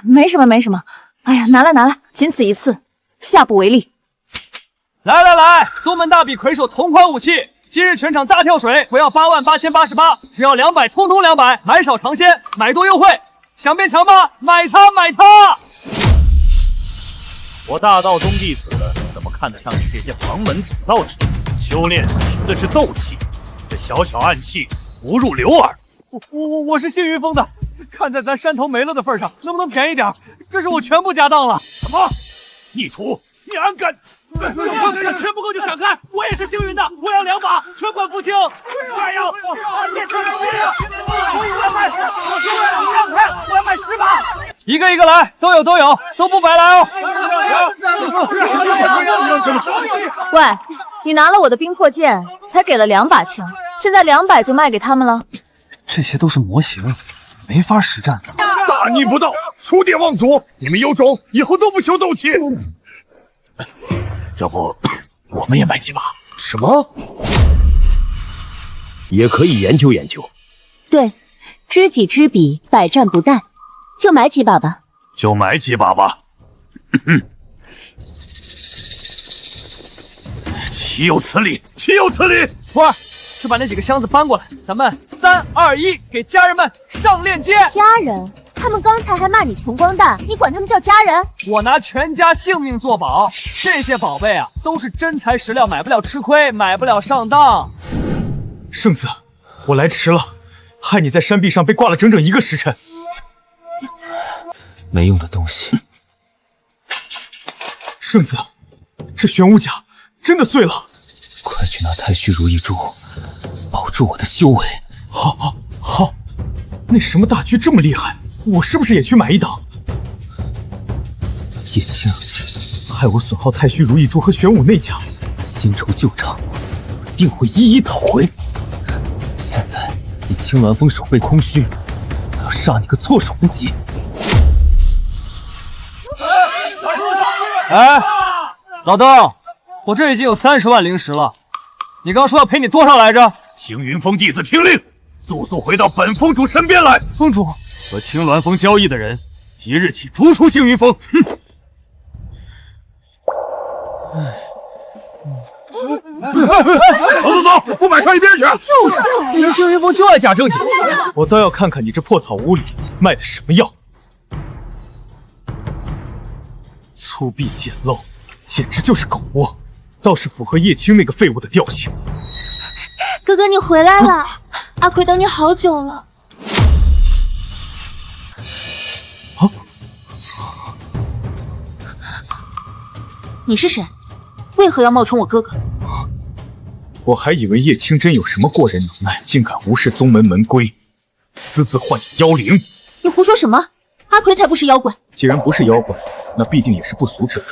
没什么。哎呀，拿来，仅此一次，下不为例。来，宗门大比魁首同款武器，今日全场大跳水，不要88088，只要200，通通200，买少尝鲜，买多优惠。想变强吗？买它！我大道宗弟子怎么看得上你这些旁门左道之人？修炼凭的是斗气，这小暗器不入流耳。我是幸运峰的，看在咱山头没了的份上，能不能便宜点？这是我全部家当了。什么？逆徒！你还敢？钱不够就闪开！我也是幸运的，我要2把，全款付清。快要！我要买10把，一个来，都有，都不白来哦。喂，你拿了我的冰魄剑，才给了2把枪，现在200就卖给他们了？这些都是模型，没法实战。大逆不道，书典妄祖！你们有种，以后都不修斗气。要不我们也买几把？什么？也可以研究研究。对，知己知彼，百战不殆。就买几把吧。就买几把吧。岂有此理！徒儿，去把那几个箱子搬过来，咱们3、2、1，给家人们上链接。家人？他们刚才还骂你穷光蛋，你管他们叫家人？我拿全家性命做保，这些宝贝啊，都是真材实料，买不了吃亏，买不了上当。圣子，我来迟了，害你在山壁上被挂了整整1个时辰。没用的东西。圣子，这玄武甲真的碎了。快去拿太虚如意珠，保住我的修为。好。那什么大狙这么厉害，我是不是也去买一档？叶青，害我损耗太虚如意珠和玄武内甲，新仇旧账，我定会一一讨回。现在你青鸾峰手背空虚，我要杀你个措手不及。哎，老邓，我这已经有30万灵石了，你刚说要赔你多少来着？行云峰弟子听令，速回到本峰主身边来。峰主，和青鸾峰交易的人，即日起逐出行云峰。走，不买上一边去！就是，你们行云峰就爱假正经。我倒要看看你这破草屋里卖的什么药。粗鄙简陋，简直就是狗窝，倒是符合叶青那个废物的调性。哥哥，你回来了，阿奎等你好久了。你是谁？为何要冒充我哥哥？我还以为叶青真有什么过人能耐，竟敢无视宗门门规，私自幻影妖灵。你胡说什么？阿奎才不是妖怪。既然不是妖怪，那必定也是不俗之人。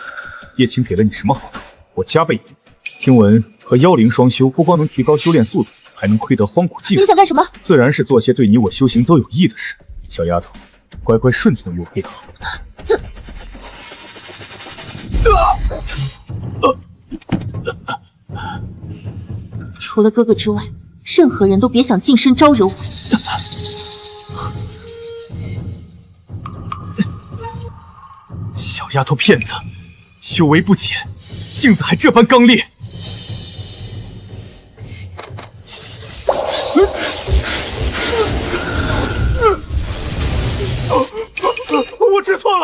叶青给了你什么好处？我加倍给。听闻和妖灵双修，不光能提高修炼速度，还能窥得荒古技术。你想干什么？自然是做些对你我修行都有益的事。小丫头，乖乖顺从于我便好。除了哥哥之外，任何人都别想近身招惹我。小丫头片子，修为不浅，性子还这般刚烈。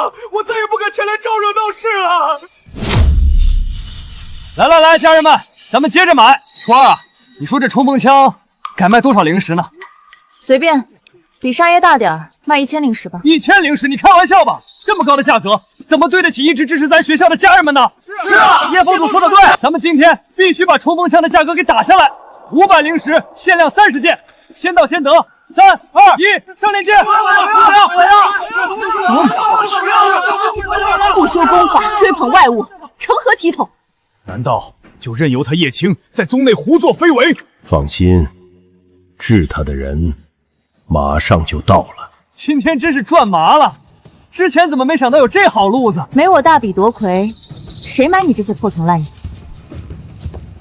了，我再也不敢前来招惹闹事了。来，家人们，咱们接着买。初二啊，你说这冲锋枪该卖多少零食呢？随便，比沙爷大点儿，卖1000零食吧。1000零食？你开玩笑吧？这么高的价格，怎么对得起一直支持咱学校的家人们呢？是啊，叶峰主说的对，咱们今天必须把冲锋枪的价格给打下来。500零食，限量30件，先到先得。3、2、1，上链接！不修功法，追捧外物，成何体统？难道就任由他叶青在宗内胡作非为？放心，治他的人马上就到了。今天真是赚麻了，之前怎么没想到有这好路子？没我大笔夺魁，谁买你这些破铜烂银？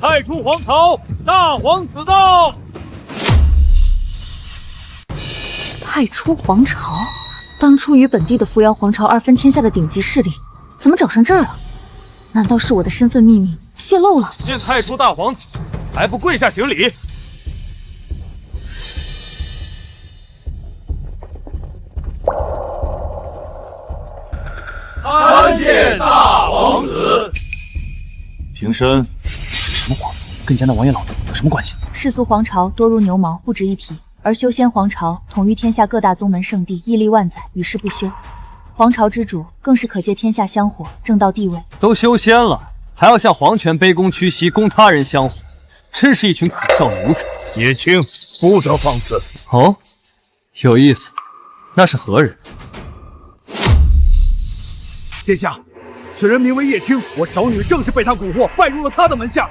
太初皇朝，大皇子到！太初皇朝，当初与本地的扶摇皇朝2分天下的顶级势力，怎么找上这儿了？难道是我的身份秘密泄露了？见太初大皇子，还不跪下行礼？参见大皇子。平身。什么皇子？跟家那王爷老头有什么关系？世俗皇朝多如牛毛，不值一提。而修仙皇朝统御天下各大宗门圣地，屹立万载，与世不休。皇朝之主更是可借天下香火，正道地位。都修仙了，还要向皇权卑躬屈膝，供他人香火，真是一群可笑奴才。叶青，不得放肆！哦，有意思，那是何人？殿下，此人名为叶青，我少女正是被他蛊惑，拜入了他的门下。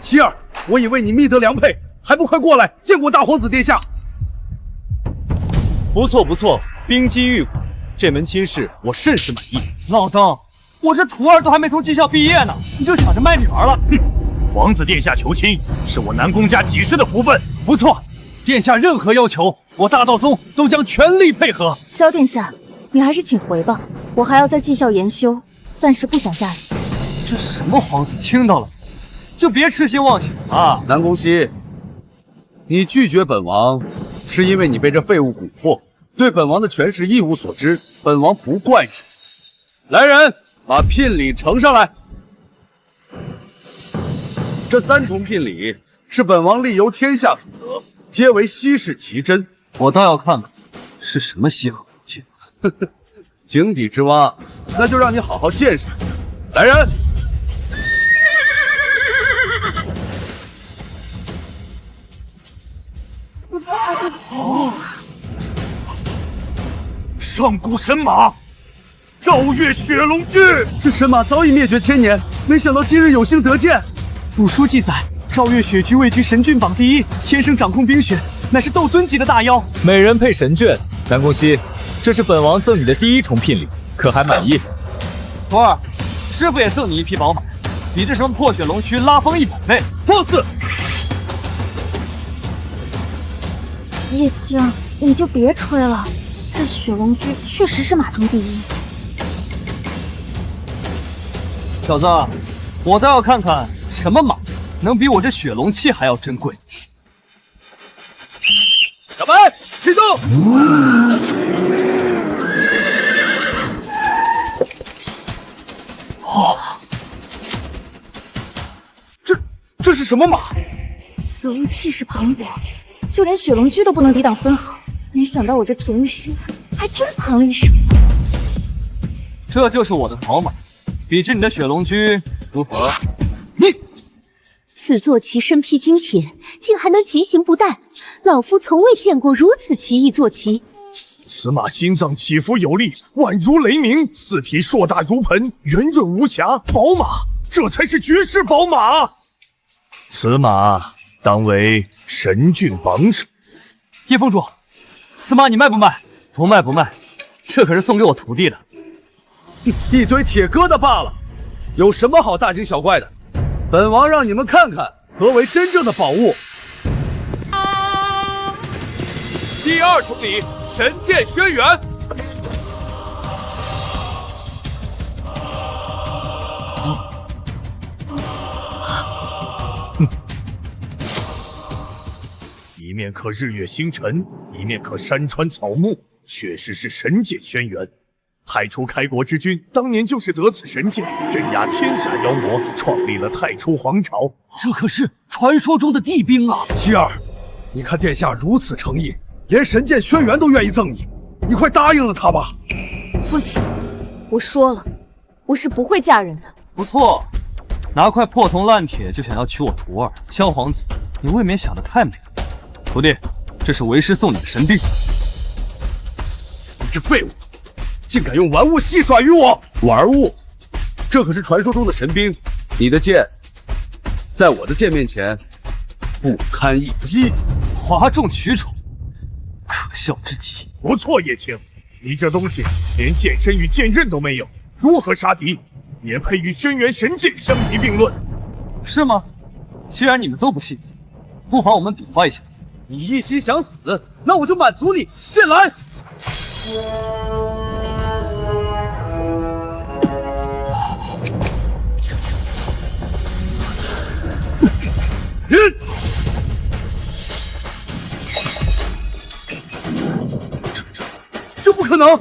希儿，我已为你觅得良配，还不快过来见过大皇子殿下？不错不错，冰肌玉骨，这门亲事我甚是满意。老登，我这徒儿都还没从技校毕业呢，你就想着卖女儿了？哼，皇子殿下求亲，是我南宫家几世的福分。不错，殿下任何要求，我大道宗都将全力配合。萧殿下，你还是请回吧，我还要在技校研修，暂时不想嫁人。这什么皇子听到了，就别痴心妄想啊！南宫熙，你拒绝本王，是因为你被这废物蛊惑，对本王的权势一无所知，本王不怪你。来人，把聘礼呈上来。这3重聘礼是本王力由天下所得，皆为稀世奇珍。我倒要看看是什么稀罕物件。井底之蛙，那就让你好好见识一下。来人！上古神马，赵月雪龙驹。这神马早已灭绝千年，没想到今日有幸得见。古书记载，赵月雪驹位居神骏榜第1，天生掌控冰雪，乃是斗尊级的大妖。美人配神眷，南宫熙，这是本王赠你的第1重聘礼，可还满意？徒儿，师傅也赠你一匹宝马，比这什么破雪龙躯拉风100倍。放肆！叶青，你就别吹了，这雪龙驹确实是马中第1。小子，我倒要看看什么马能比我这雪龙器还要珍贵。小白，启动！这是什么马？此物气势磅礴，就连雪龙驹都不能抵挡分毫。没想到我这平时还真藏了一手。这就是我的宝马，比之你的雪龙驹如何？此坐骑身披金铁，竟还能疾行不殆，老夫从未见过如此奇异坐骑。此马心脏起伏有力，宛如雷鸣，四蹄硕大如盆，圆润无瑕。宝马，这才是绝世宝马。此马当为神骏榜首。叶峰主，此马你卖不卖？不卖不卖，这可是送给我徒弟的。一堆铁疙瘩罢了，有什么好大惊小怪的？本王让你们看看何为真正的宝物。第2重礼，神剑轩辕。一面刻日月星辰，一面刻山川草木，确实是神剑轩辕。太初开国之君当年就是得此神剑，镇压天下妖魔，创立了太初皇朝。这可是传说中的帝兵啊！希儿，你看殿下如此诚意，连神剑轩辕都愿意赠你，你快答应了他吧。父亲，我说了，我是不会嫁人的。不错，拿块破铜烂铁就想要娶我徒儿萧皇子，你未免想得太美了。徒弟，这是为师送你的神兵。你这废物，竟敢用玩物戏耍于我！玩物？这可是传说中的神兵，你的剑，在我的剑面前不堪一击，哗众取宠，可笑之极。不错，叶青，你这东西连剑身与剑刃都没有，如何杀敌？也配与轩辕神剑相提并论？是吗？既然你们都不信，不妨我们比划一下。你一心想死，那我就满足你。剑来！这不可能！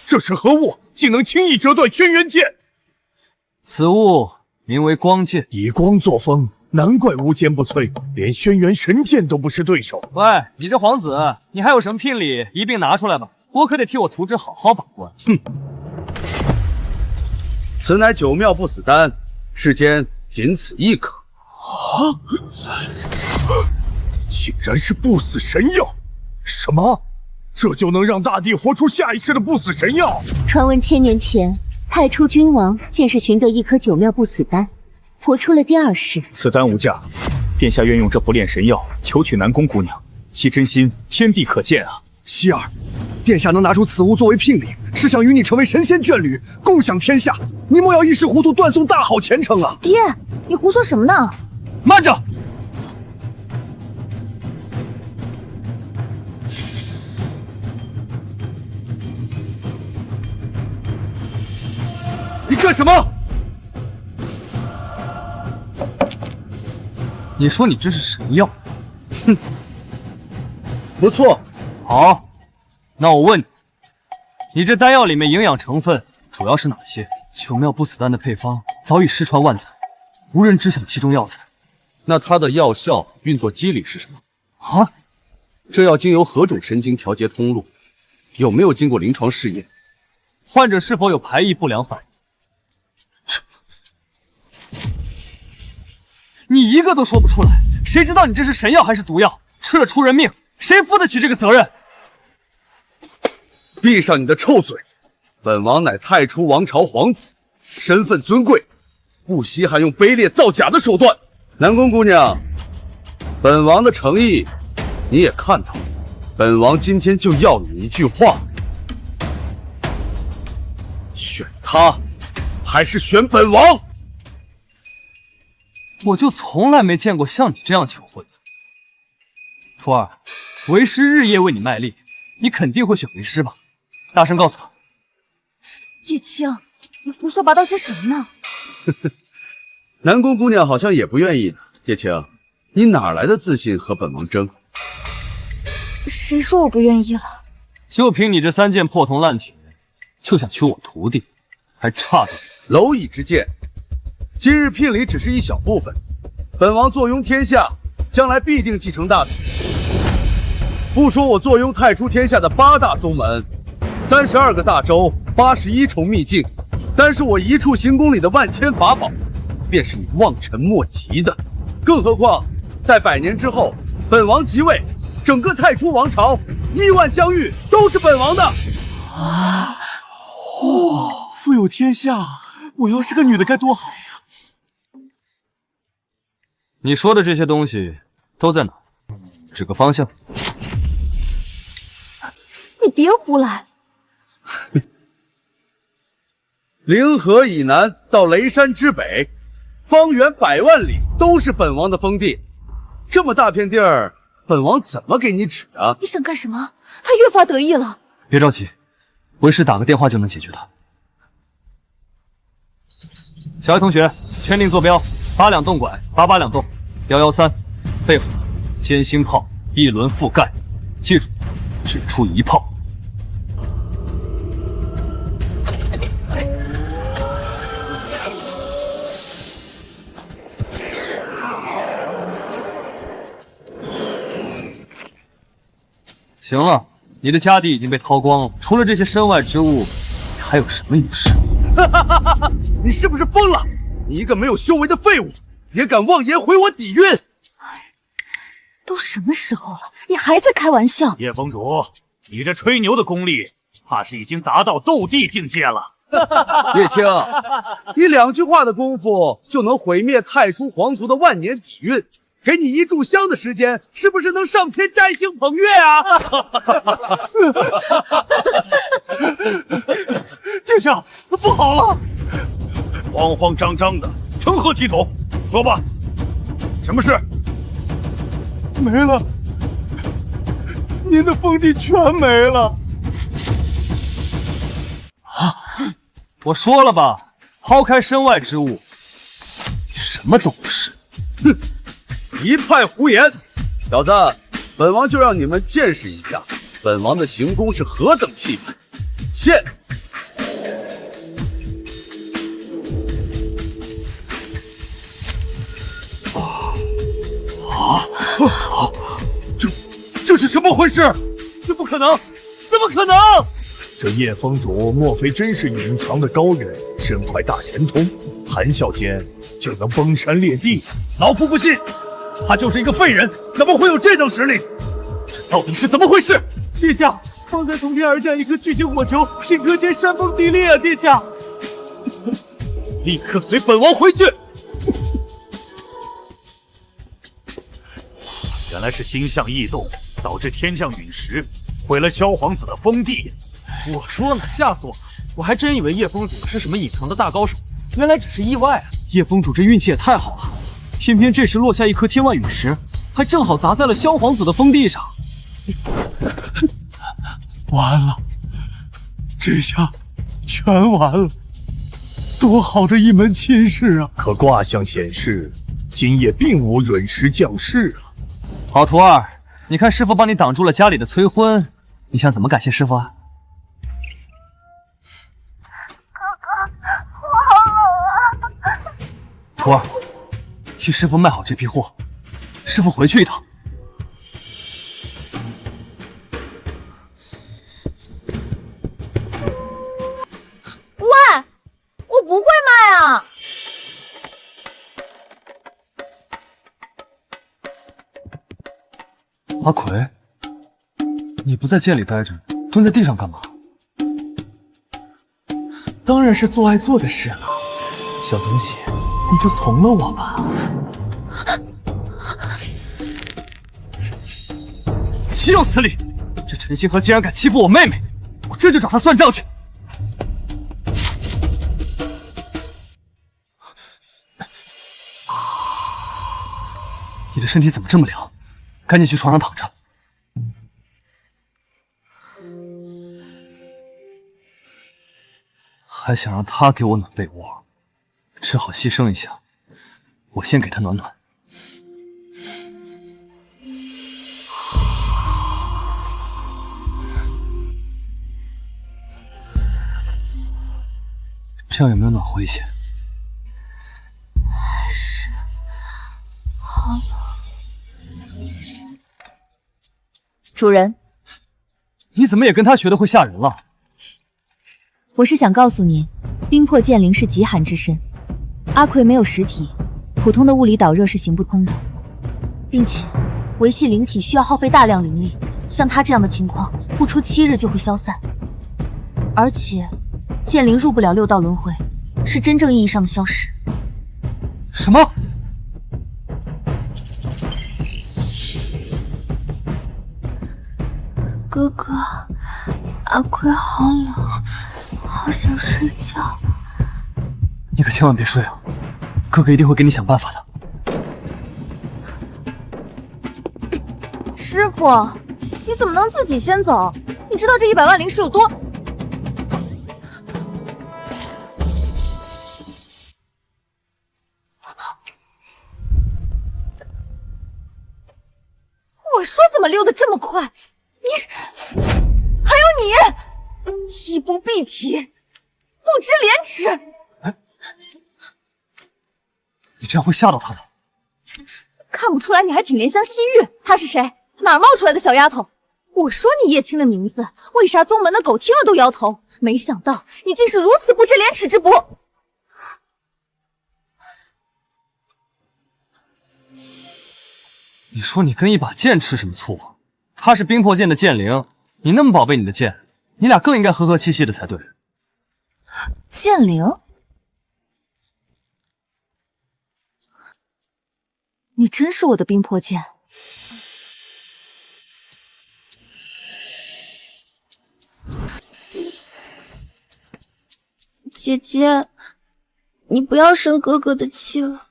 这是何物？竟能轻易折断轩辕剑？此物名为光剑，以光作风，难怪无坚不摧，连轩辕神剑都不是对手。喂，你这皇子，你还有什么聘礼，一并拿出来吧，我可得替我徒侄好好把关。哼，此乃九妙不死丹，世间仅此一颗。啊！竟然是不死神药！什么？这就能让大帝活出下一世的不死神药？传闻1000年前，太初君王见是寻得一颗九妙不死丹，活出了第2世。此丹无价，殿下愿用这不炼神药求娶南宫姑娘，其真心天地可见啊！希儿，殿下能拿出此物作为聘礼，是想与你成为神仙眷侣，共享天下。你莫要一时糊涂断送大好前程啊！爹，你胡说什么呢？慢着！你干什么？你说你这是神药？哼，不错。好，那我问你，你这丹药里面营养成分主要是哪些？九妙不死丹的配方早已失传万载，无人知晓其中药材。那它的药效运作机理是什么？啊？这药经由何种神经调节通路？有没有经过临床试验？患者是否有排异不良反应？你一个都说不出来，谁知道你这是神药还是毒药？吃了出人命，谁负得起这个责任？闭上你的臭嘴！本王乃太初王朝皇子，身份尊贵，不稀罕用卑劣造假的手段。南宫姑娘，本王的诚意你也看到了，本王今天就要你一句话：选他，还是选本王？我就从来没见过像你这样求婚的。徒儿，为师日夜为你卖力，你肯定会选为师吧？大声告诉他。叶青，你胡说八道些什么呢？南宫姑娘好像也不愿意呢。叶青，你哪来的自信和本王争？谁说我不愿意了？就凭你这3件破铜烂铁，就想娶我徒弟，还差着蝼蚁之见。今日聘礼只是一小部分，本王坐拥天下，将来必定继承大统。不说我坐拥太初天下的8大宗门，32个大洲，81重秘境，单是我一处行宫里的万千法宝，便是你望尘莫及的。更何况，待100年之后，本王即位，整个太初王朝亿万疆域都是本王的。啊！哇，富有天下，我要是个女的该多好呀！你说的这些东西都在哪？指个方向。你别胡来！灵河以南到雷山之北，方圆100万里都是本王的封地。这么大片地儿，本王怎么给你指啊？你想干什么？他越发得意了。别着急，为师打个电话就能解决他。小艾同学，圈定坐标：8两洞拐，88两洞，113，备火，尖星炮，一轮覆盖。记住，只出一炮。行了，你的家底已经被掏光了，除了这些身外之物，你还有什么优势？你是不是疯了？你一个没有修为的废物，也敢妄言毁我底蕴！都什么时候了，你还在开玩笑？叶峰主，你这吹牛的功力，怕是已经达到斗帝境界了。叶青，你2句话的功夫就能毁灭太初皇族的万年底蕴，给你1炷香的时间，是不是能上天摘星捧月啊？殿下，不好了！慌慌张张的，成何体统？说吧，什么事？没了，您的封地全没了。啊！我说了吧，抛开身外之物，你什么都不是。哼！一派胡言！小子，本王就让你们见识一下本王的行宫是何等气派。现！这是什么回事？这不可能！怎么可能？这叶峰主莫非真是隐藏的高人，身怀大神通，谈笑间就能崩山裂地？老夫不信，他就是一个废人，怎么会有这等实力？这到底是怎么回事？殿下，方才从天而降一颗巨型火球，顷刻间山崩地裂啊！殿下，立刻随本王回去。原来是星象异动，导致天降陨石，毁了萧皇子的封地。我说呢，吓死我！我还真以为叶峰主是什么隐藏的大高手，原来只是意外啊！叶峰主这运气也太好了，偏偏这时落下一颗天外陨石，还正好砸在了萧皇子的封地上。完了，这下全完了！多好的一门亲事啊！可卦象显示，今夜并无陨石降世啊！好徒儿，你看师傅帮你挡住了家里的催婚，你想怎么感谢师傅啊？哥哥，我好冷啊！徒儿，替师傅卖好这批货，师傅回去一趟。喂，我不会卖啊！阿奎，你不在剑里待着，蹲在地上干嘛？当然是做爱做的事了。小东西，你就从了我吧。岂有此理！这陈星河竟然敢欺负我妹妹，我这就找他算账去。你的身体怎么这么凉？赶紧去床上躺着。还想让他给我暖被窝，只好牺牲一下，我先给他暖暖。这样有没有暖和一些？是，好冷。主人，你怎么也跟他学的会吓人了？我是想告诉你，冰魄剑灵是极寒之身，阿奎没有实体，普通的物理导热是行不通的，并且维系灵体需要耗费大量灵力，像他这样的情况，不出7日就会消散。而且，剑灵入不了6道轮回，是真正意义上的消失。什么？哥哥，阿奎好冷，好想睡觉。你可千万别睡啊！哥哥一定会给你想办法的。师傅，你怎么能自己先走？你知道这100万灵石有多……我说怎么溜得这么快？你你衣不蔽体，不知廉耻！你这样会吓到他的。看不出来你还挺怜香惜玉。她是谁？哪儿冒出来的小丫头？我说你叶青的名字，为啥宗门的狗听了都摇头？没想到你竟是如此不知廉耻之博！你说你跟一把剑吃什么醋？他是冰魄剑的剑灵，你那么宝贝你的剑，你俩更应该和和气气的才对。剑灵？你真是我的冰魄剑。姐姐，你不要生哥哥的气了。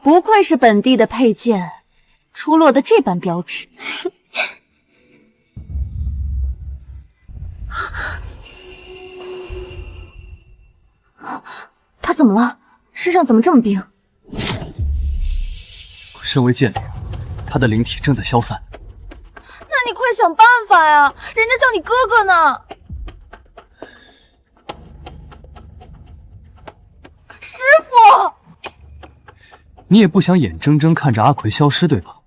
不愧是本地的佩剑，出落的这般标致。他怎么了？身上怎么这么冰？身为剑灵，他的灵体正在消散。那你快想办法呀！人家叫你哥哥呢。师傅，你也不想眼睁睁看着阿奎消失，对吧？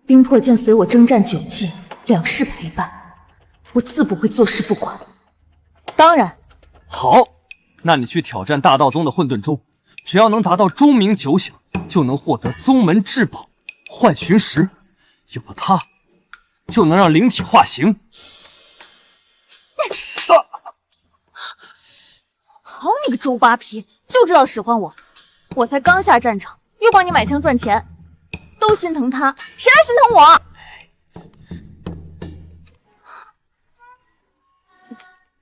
冰魄剑随我征战9界，两世陪伴，我自不会坐视不管。当然，好，那你去挑战大道宗的混沌钟，只要能达到钟鸣9响，就能获得宗门至宝幻寻石，有了它，就能让灵体化形。好你个周扒皮，就知道使唤我！我才刚下战场，又帮你买枪赚钱，都心疼他，谁还心疼我？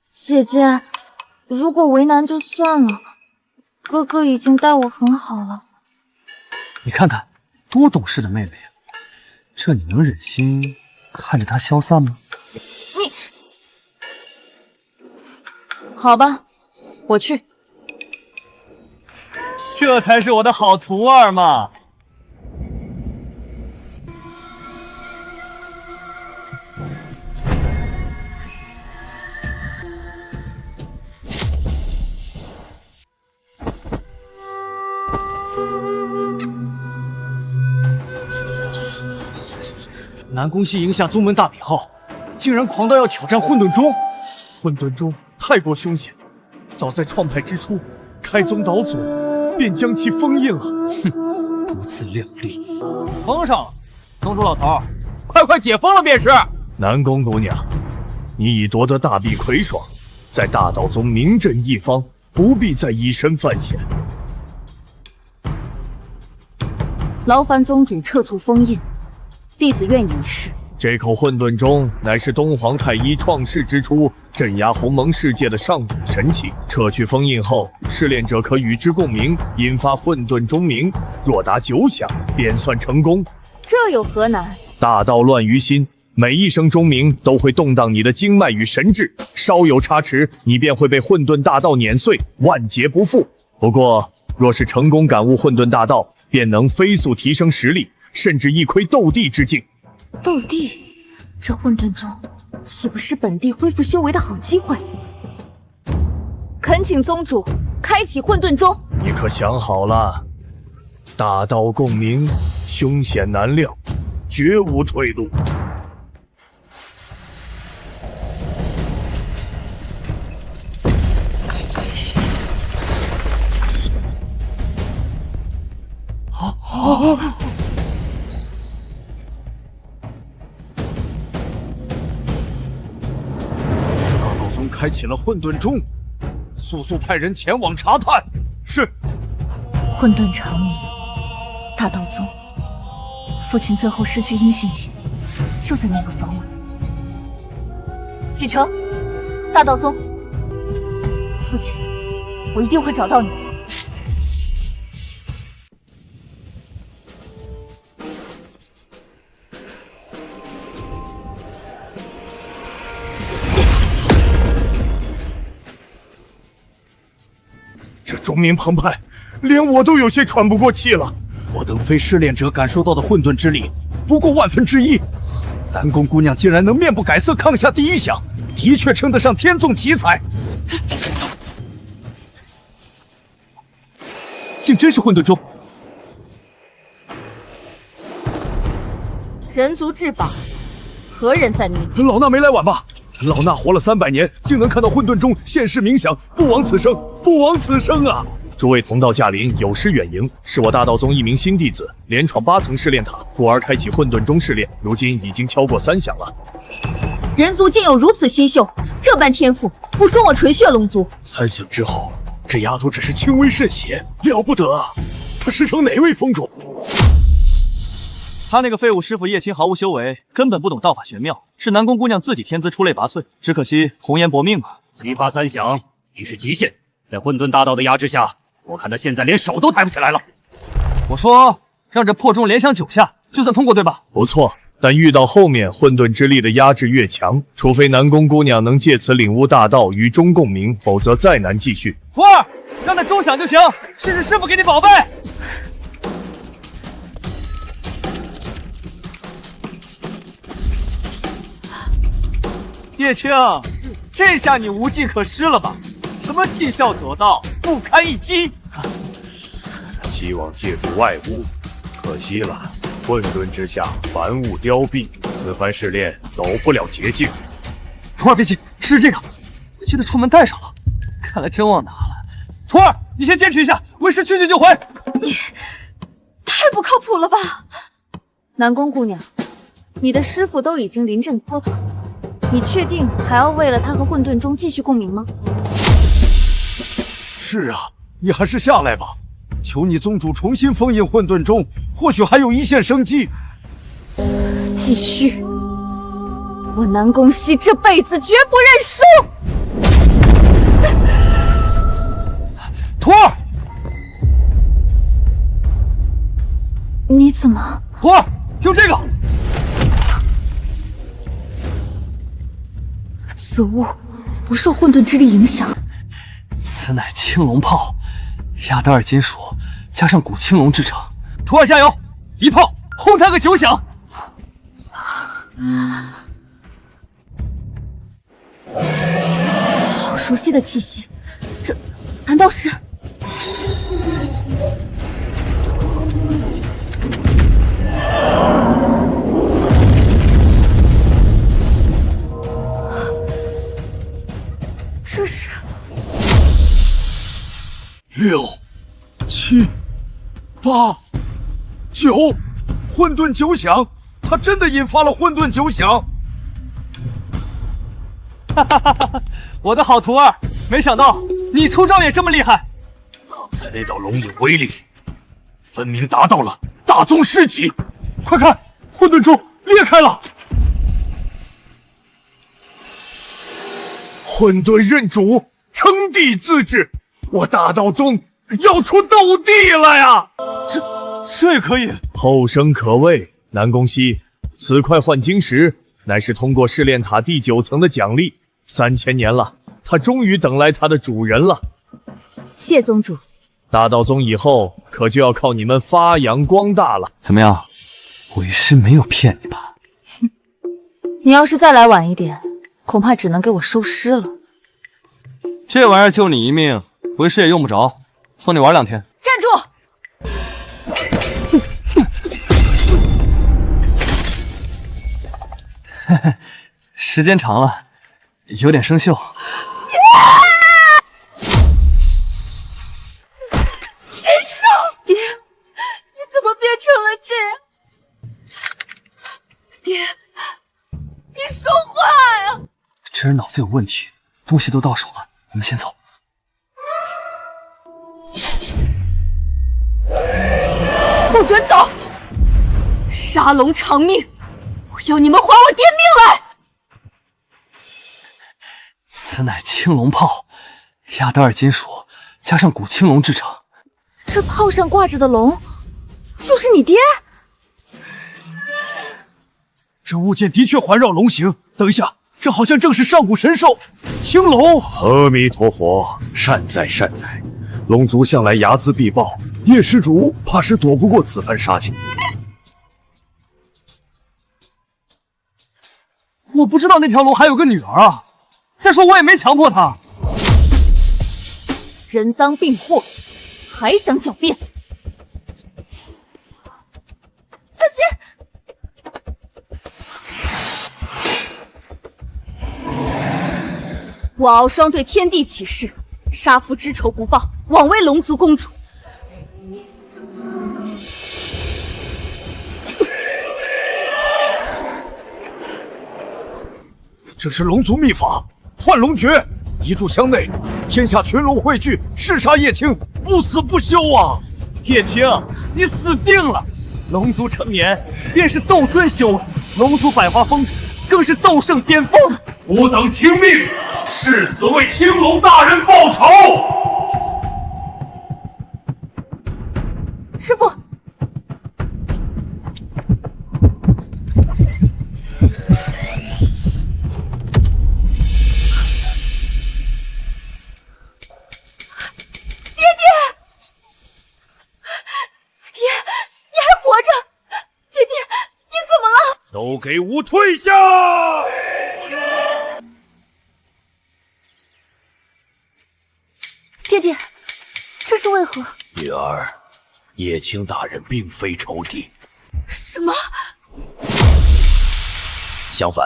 姐姐，如果为难就算了，哥哥已经待我很好了。你看看，多懂事的妹妹呀！这你能忍心看着她消散吗？你，好吧，我去。这才是我的好徒儿嘛！南宫熙赢下宗门大比后，竟然狂到要挑战混沌钟。混沌钟太过凶险，早在创派之初，开宗导祖便将其封印了。哼，不自量力！封上了，宗主老头，快解封了便是。南宫姑娘，你已夺得大臂魁爽，在大道宗名震一方，不必再以身犯险。劳烦宗主撤除封印，弟子愿意一试。这口混沌钟乃是东皇太一创世之初镇压鸿蒙世界的上等神器，撤去封印后，试炼者可与之共鸣，引发混沌钟鸣，若达9响，便算成功。这有何难？大道乱于心，每一声钟鸣都会动荡你的经脉与神智，稍有差池，你便会被混沌大道碾碎，万劫不复。不过，若是成功感悟混沌大道，便能飞速提升实力，甚至一窥斗帝之境。斗帝，这混沌钟岂不是本地恢复修为的好机会？恳请宗主开启混沌钟。你可想好了？大道共鸣，凶险难料，绝无退路。开启了混沌钟，速派人前往查探。是。混沌长鸣，大道宗，父亲最后失去音讯前，就在那个房屋。启程，大道宗。父亲，我一定会找到你。钟鸣澎湃，连我都有些喘不过气了。我等非试炼者感受到的混沌之力，不过1/1000。南宫姑娘竟然能面不改色抗下第一响，的确称得上天纵奇才。竟真是混沌钟！人族至宝，何人在命？老衲没来晚吧？老衲活了300年，竟能看到混沌钟现世冥想，不枉此生，不枉此生啊！诸位同道驾临，有失远迎，是我大道宗一名新弟子，连闯8层试炼塔，故而开启混沌钟试炼，如今已经敲过3响了。人族竟有如此新秀，这般天赋，不说我垂血龙族。3响之后，这丫头只是轻微渗血，了不得啊！她师承哪位宗主？他那个废物师傅叶青毫无修为，根本不懂道法玄妙，是南宫姑娘自己天资出类拔萃，只可惜红颜薄命啊！激发3响已是极限，在混沌大道的压制下，我看他现在连手都抬不起来了。我说让这破钟连响9下，就算通过对吧？不错，但遇到后面混沌之力的压制越强，除非南宫姑娘能借此领悟大道，与钟共鸣，否则再难继续。徒儿，让那钟响就行，试试师傅给你宝贝。叶青，这下你无计可施了吧？什么绩效左道，不堪一击。希望借助外物，可惜了。混沌之下，凡物凋敝，此番试炼走不了捷径。徒儿别急，试试这个，我记得出门带上了，看来真忘拿了。徒儿，你先坚持一下，为师去就回。你太不靠谱了吧！南宫姑娘，你的师傅都已经临阵脱逃，你确定还要为了他和混沌钟继续共鸣吗？是啊，你还是下来吧。求你宗主重新封印混沌钟，或许还有一线生机。继续，我南宫熙这辈子绝不认输。徒儿，你怎么？徒儿，用这个。此物不受混沌之力影响。此乃青龙炮，压德尔金属加上古青龙制成。徒儿加油，一炮轰他个9响！好熟悉的气息，这难道是？这是6、7、8、9，混沌9响，他真的引发了混沌9响。哈哈哈哈！我的好徒儿，没想到你出招也这么厉害。刚才那道龙影威力，分明达到了大宗师级。快看，混沌钟裂开了！混沌认主，称帝自治，我大道宗要出斗帝了呀！这也可以？后生可畏，南宫熙，此块幻晶石乃是通过试炼塔第9层的奖励，3000年了，他终于等来他的主人了。谢宗主。大道宗以后可就要靠你们发扬光大了。怎么样，为师没有骗你吧？你要是再来晚一点，恐怕只能给我收尸了。这玩意儿救你一命，为师也用不着，送你玩2天。站住！时间长了，有点生锈。禽兽！爹，你怎么变成了这样？爹，你说话呀！这人脑子有问题，东西都到手了，你们先走。不准走！杀龙偿命！我要你们还我爹命来！此乃青龙炮，压德尔金属加上古青龙制成。这炮上挂着的龙，就是你爹？这物件的确环绕龙形。等一下，这好像正是上古神兽青龙。阿弥陀佛，善哉善哉。龙族向来睚眦必报，叶施主怕是躲不过此番杀机。我不知道那条龙还有个女儿啊！再说我也没强迫她。人赃并获，还想狡辩？小心！我敖双对天地起誓，杀父之仇不报，枉为龙族公主。这是龙族秘法，幻龙诀，一炷香内，天下群龙汇聚，弑杀叶青，不死不休啊！叶青，你死定了！龙族成年便是斗尊修为，龙族百花峰主更是斗圣巅峰。吾等听命，誓死为青龙大人报仇！师父，都给吾退下！爹爹，这是为何？女儿，叶青大人并非仇敌。什么？相反，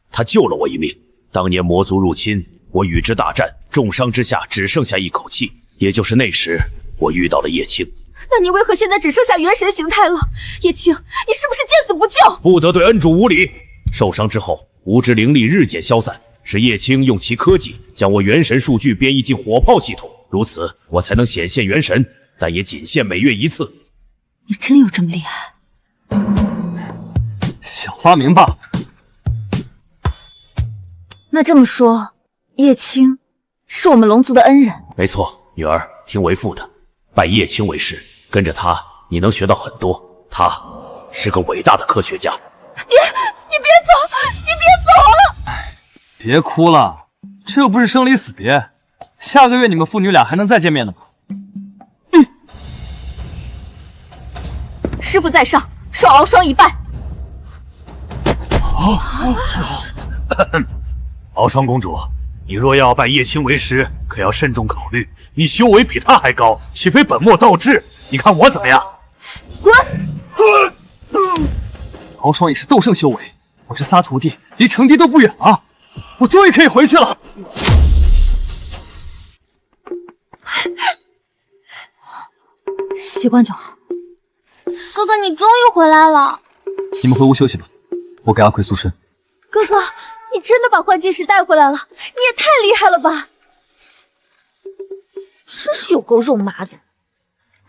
他救了我一命。当年魔族入侵，我与之大战，重伤之下只剩下一口气，也就是那时，我遇到了叶青。那你为何现在只剩下元神形态了？叶青，你是不是见死不救？不得对恩主无礼。受伤之后，吾之灵力日渐消散，是叶青用其科技将我元神数据编译进火炮系统，如此我才能显现元神，但也仅限每月一次。你真有这么厉害？小发明吧。那这么说，叶青是我们龙族的恩人？没错，女儿，听为父的，拜叶青为师，跟着他，你能学到很多。他是个伟大的科学家。爹，你别走，你别走！别哭了，这又不是生离死别，下个月你们父女俩还能再见面的吗？师父在上，受敖双一拜。敖双公主，你若要拜叶青为师，可要慎重考虑。你修为比他还高，岂非本末倒置？你看我怎么样？滚！敖双也是斗圣修为，我这仨徒弟离成敌都不远了，我终于可以回去了。习惯就好。哥哥，你终于回来了。你们回屋休息吧，我给阿奎塑身。哥哥，你真的把幻境石带回来了，你也太厉害了吧！真是有够肉麻的。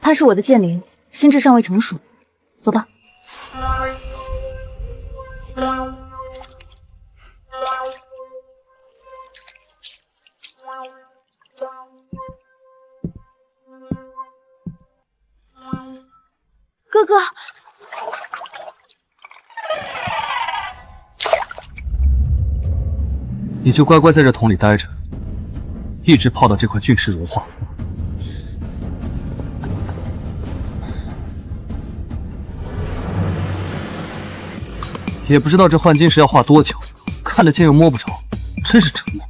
他是我的剑灵，心智尚未成熟。走吧。哥哥，你就乖乖在这桶里待着，一直泡到这块巨石融化。也不知道这幻境石要画多久，看得见又摸不着，真是折磨。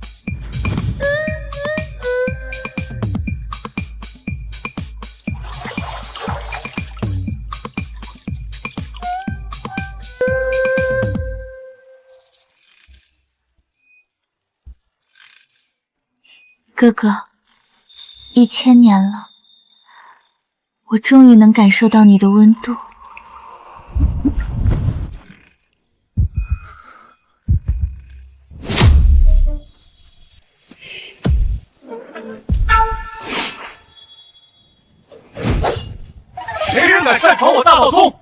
哥哥，1000年了，我终于能感受到你的温度。谁人敢擅闯我大道宗？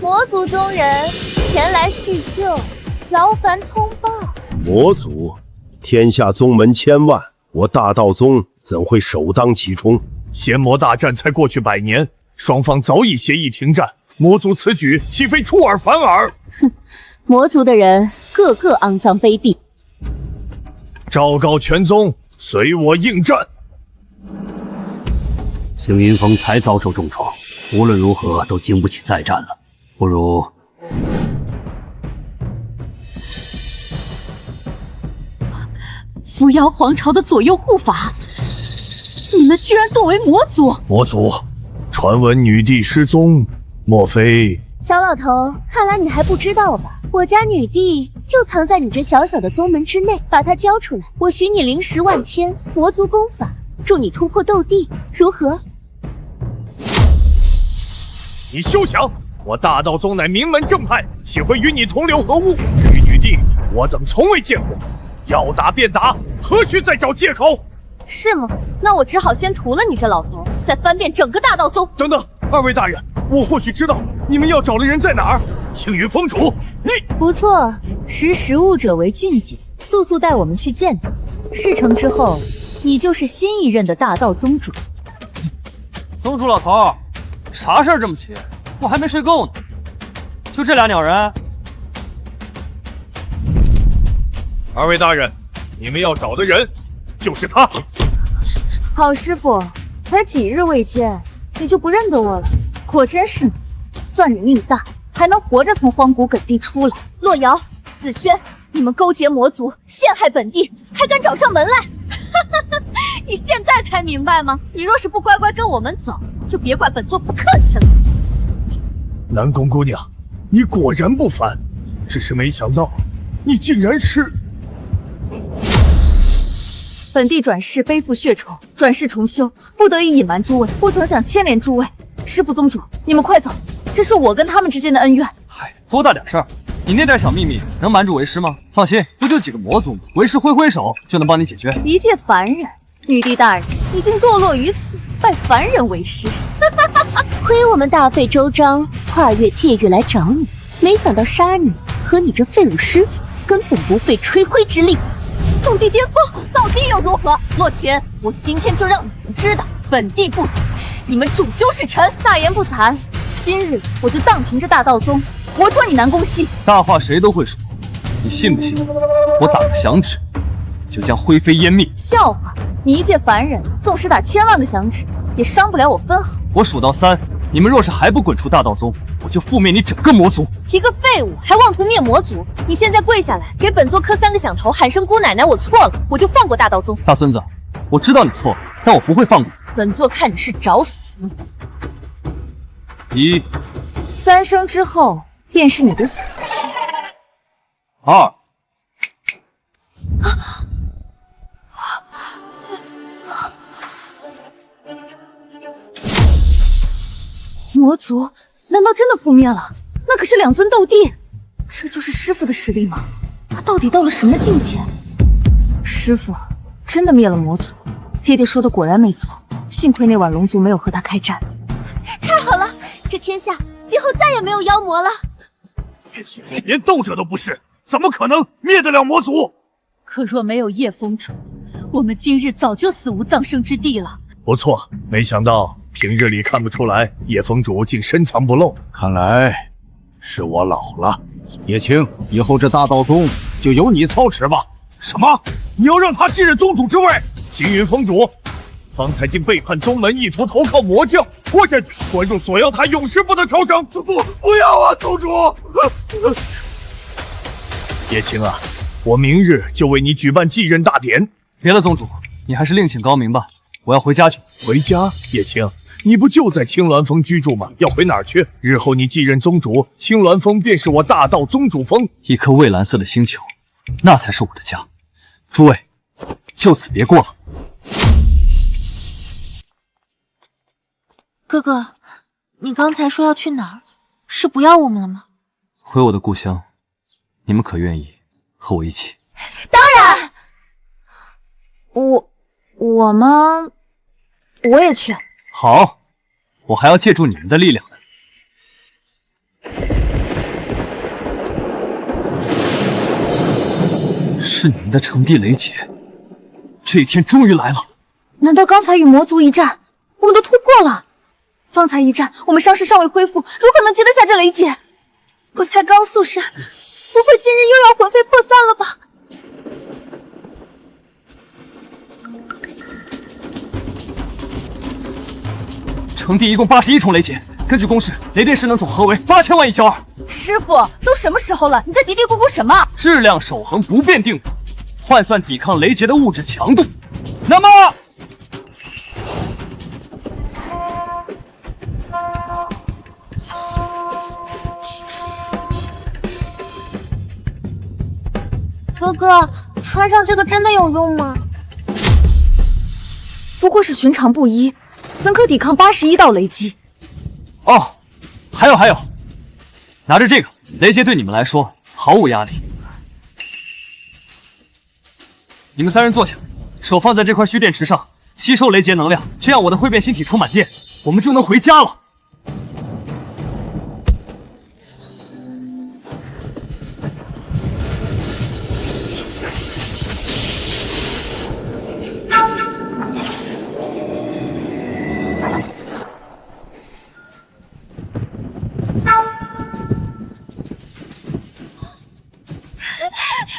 魔族中人前来叙旧，劳烦通报。魔族，天下宗门千万，我大道宗怎会首当其冲？仙魔大战才过去100年，双方早已协议停战，魔族此举岂非出尔反尔？哼，魔族的人个个肮脏卑鄙。昭告全宗，随我应战。星云峰才遭受重创，无论如何都经不起再战了，不如……扶摇皇朝的左右护法，你们居然堕为魔族！魔族，传闻女帝失踪，莫非……小老头，看来你还不知道吧？我家女帝就藏在你这小小的宗门之内，把她交出来，我许你灵石万千，魔族功法，助你突破斗帝，如何？你休想！我大道宗乃名门正派，岂会与你同流合污？至于女帝，我等从未见过。要打便打，何须再找借口？是吗？那我只好先屠了你这老头，再翻遍整个大道宗。等等，二位大人，我或许知道你们要找的人在哪儿。青云峰主，你不错，识时务者为俊杰，速速带我们去见他。事成之后，你就是新一任的大道宗主。宗主老头，啥事儿这么急？我还没睡够呢。就这俩鸟人？二位大人，你们要找的人就是他。好师傅，才几日未见，你就不认得我了？果真是你，算你命大，还能活着从荒谷梗地出来。洛瑶、紫萱，你们勾结魔族，陷害本地，还敢找上门来！你现在才明白吗？你若是不乖乖跟我们走，就别怪本座不客气了。南宫姑娘，你果然不凡，只是没想到你竟然是……本地转世背负血仇，转世重修，不得已隐瞒诸位，不曾想牵连诸位。师父宗主，你们快走，这是我跟他们之间的恩怨。嗨，多大点事儿，你那点小秘密能瞒住为师吗？放心，不就几个魔族吗？为师挥挥手就能帮你解决。一介凡人，女帝大人已经堕落于此，拜凡人为师。亏我们大费周章，跨越界域来找你，没想到杀你和你这废物师傅根本不费吹灰之力。斗帝巅峰到底又如何？洛尘，我今天就让你们知道，本帝不死，你们终究是臣。大言不惭，今日我就荡平这大道宗，活捉你南宫熙。大话谁都会说，你信不信？我打个响指，就将灰飞烟灭。笑话，你一介凡人，纵使打1000万个响指，也伤不了我分毫。我数到3，你们若是还不滚出大道宗，我就覆灭你整个魔族。一个废物还妄图灭魔族！你现在跪下来，给本座磕3个响头，喊声姑奶奶，我错了，我就放过大道宗。大孙子，我知道你错了，但我不会放过你。本座看你是找死。1、3声之后，便是你的死期。2。魔族难道真的覆灭了？那可是2尊斗帝，这就是师父的实力吗？他到底到了什么境界？师父真的灭了魔族，爹爹说的果然没错，幸亏那晚龙族没有和他开战。太好了，这天下今后再也没有妖魔了。连斗者都不是，怎么可能灭得了魔族？可若没有叶峰主，我们今日早就死无葬身之地了。不错，没想到平日里看不出来，叶峰主竟深藏不露。看来是我老了。叶青，以后这大道宗就由你操持吧。什么？你要让他继任宗主之位？星云峰主，方才竟背叛宗门，意图投靠魔教，拖下去，关入锁妖塔，永世不得超生。不要啊，宗主！叶青啊，我明日就为你举办继任大典。别了，宗主，你还是另请高明吧。我要回家去。回家？叶青，你不就在青鸾峰居住吗？要回哪儿去？日后你继任宗主，青鸾峰便是我大道宗主峰。一颗蔚蓝色的星球，那才是我的家。诸位，就此别过了。哥哥，你刚才说要去哪儿？是不要我们了吗？回我的故乡，你们可愿意和我一起？当然。我吗？我也去。好，我还要借助你们的力量呢。是你们的成帝雷劫，这一天终于来了。难道刚才与魔族一战，我们都突破了？方才一战，我们伤势尚未恢复，如何能接得下这雷劫？我才刚宿身，不会今日又要魂飞魄散了吧？成帝一共81重雷劫，根据公式，雷电势能总和为8000万1焦2。师傅，都什么时候了，你在嘀嘀咕咕什么？质量守恒不变定律，换算抵抗雷劫的物质强度。那么，哥哥，穿上这个真的有用吗？不过是寻常布衣，怎可抵抗81道雷击？哦，还有，拿着这个，雷劫对你们来说毫无压力。你们3人坐下，手放在这块蓄电池上，吸收雷劫能量，这样我的会变星体充满电，我们就能回家了。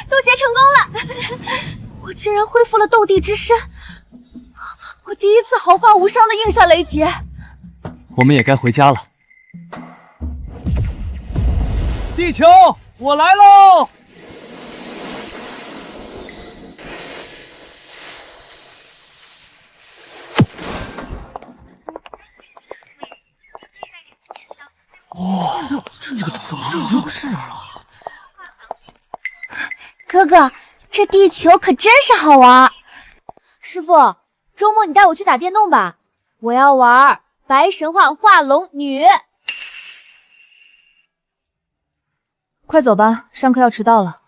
渡劫成功了！我竟然恢复了斗帝之身，我第一次毫发无伤的应下雷劫。我们也该回家了。地球，我来喽！哦，这个怎么入世了？哥哥，这地球可真是好玩。师傅，周末你带我去打电动吧，我要玩白神话画龙女。快走吧，上课要迟到了。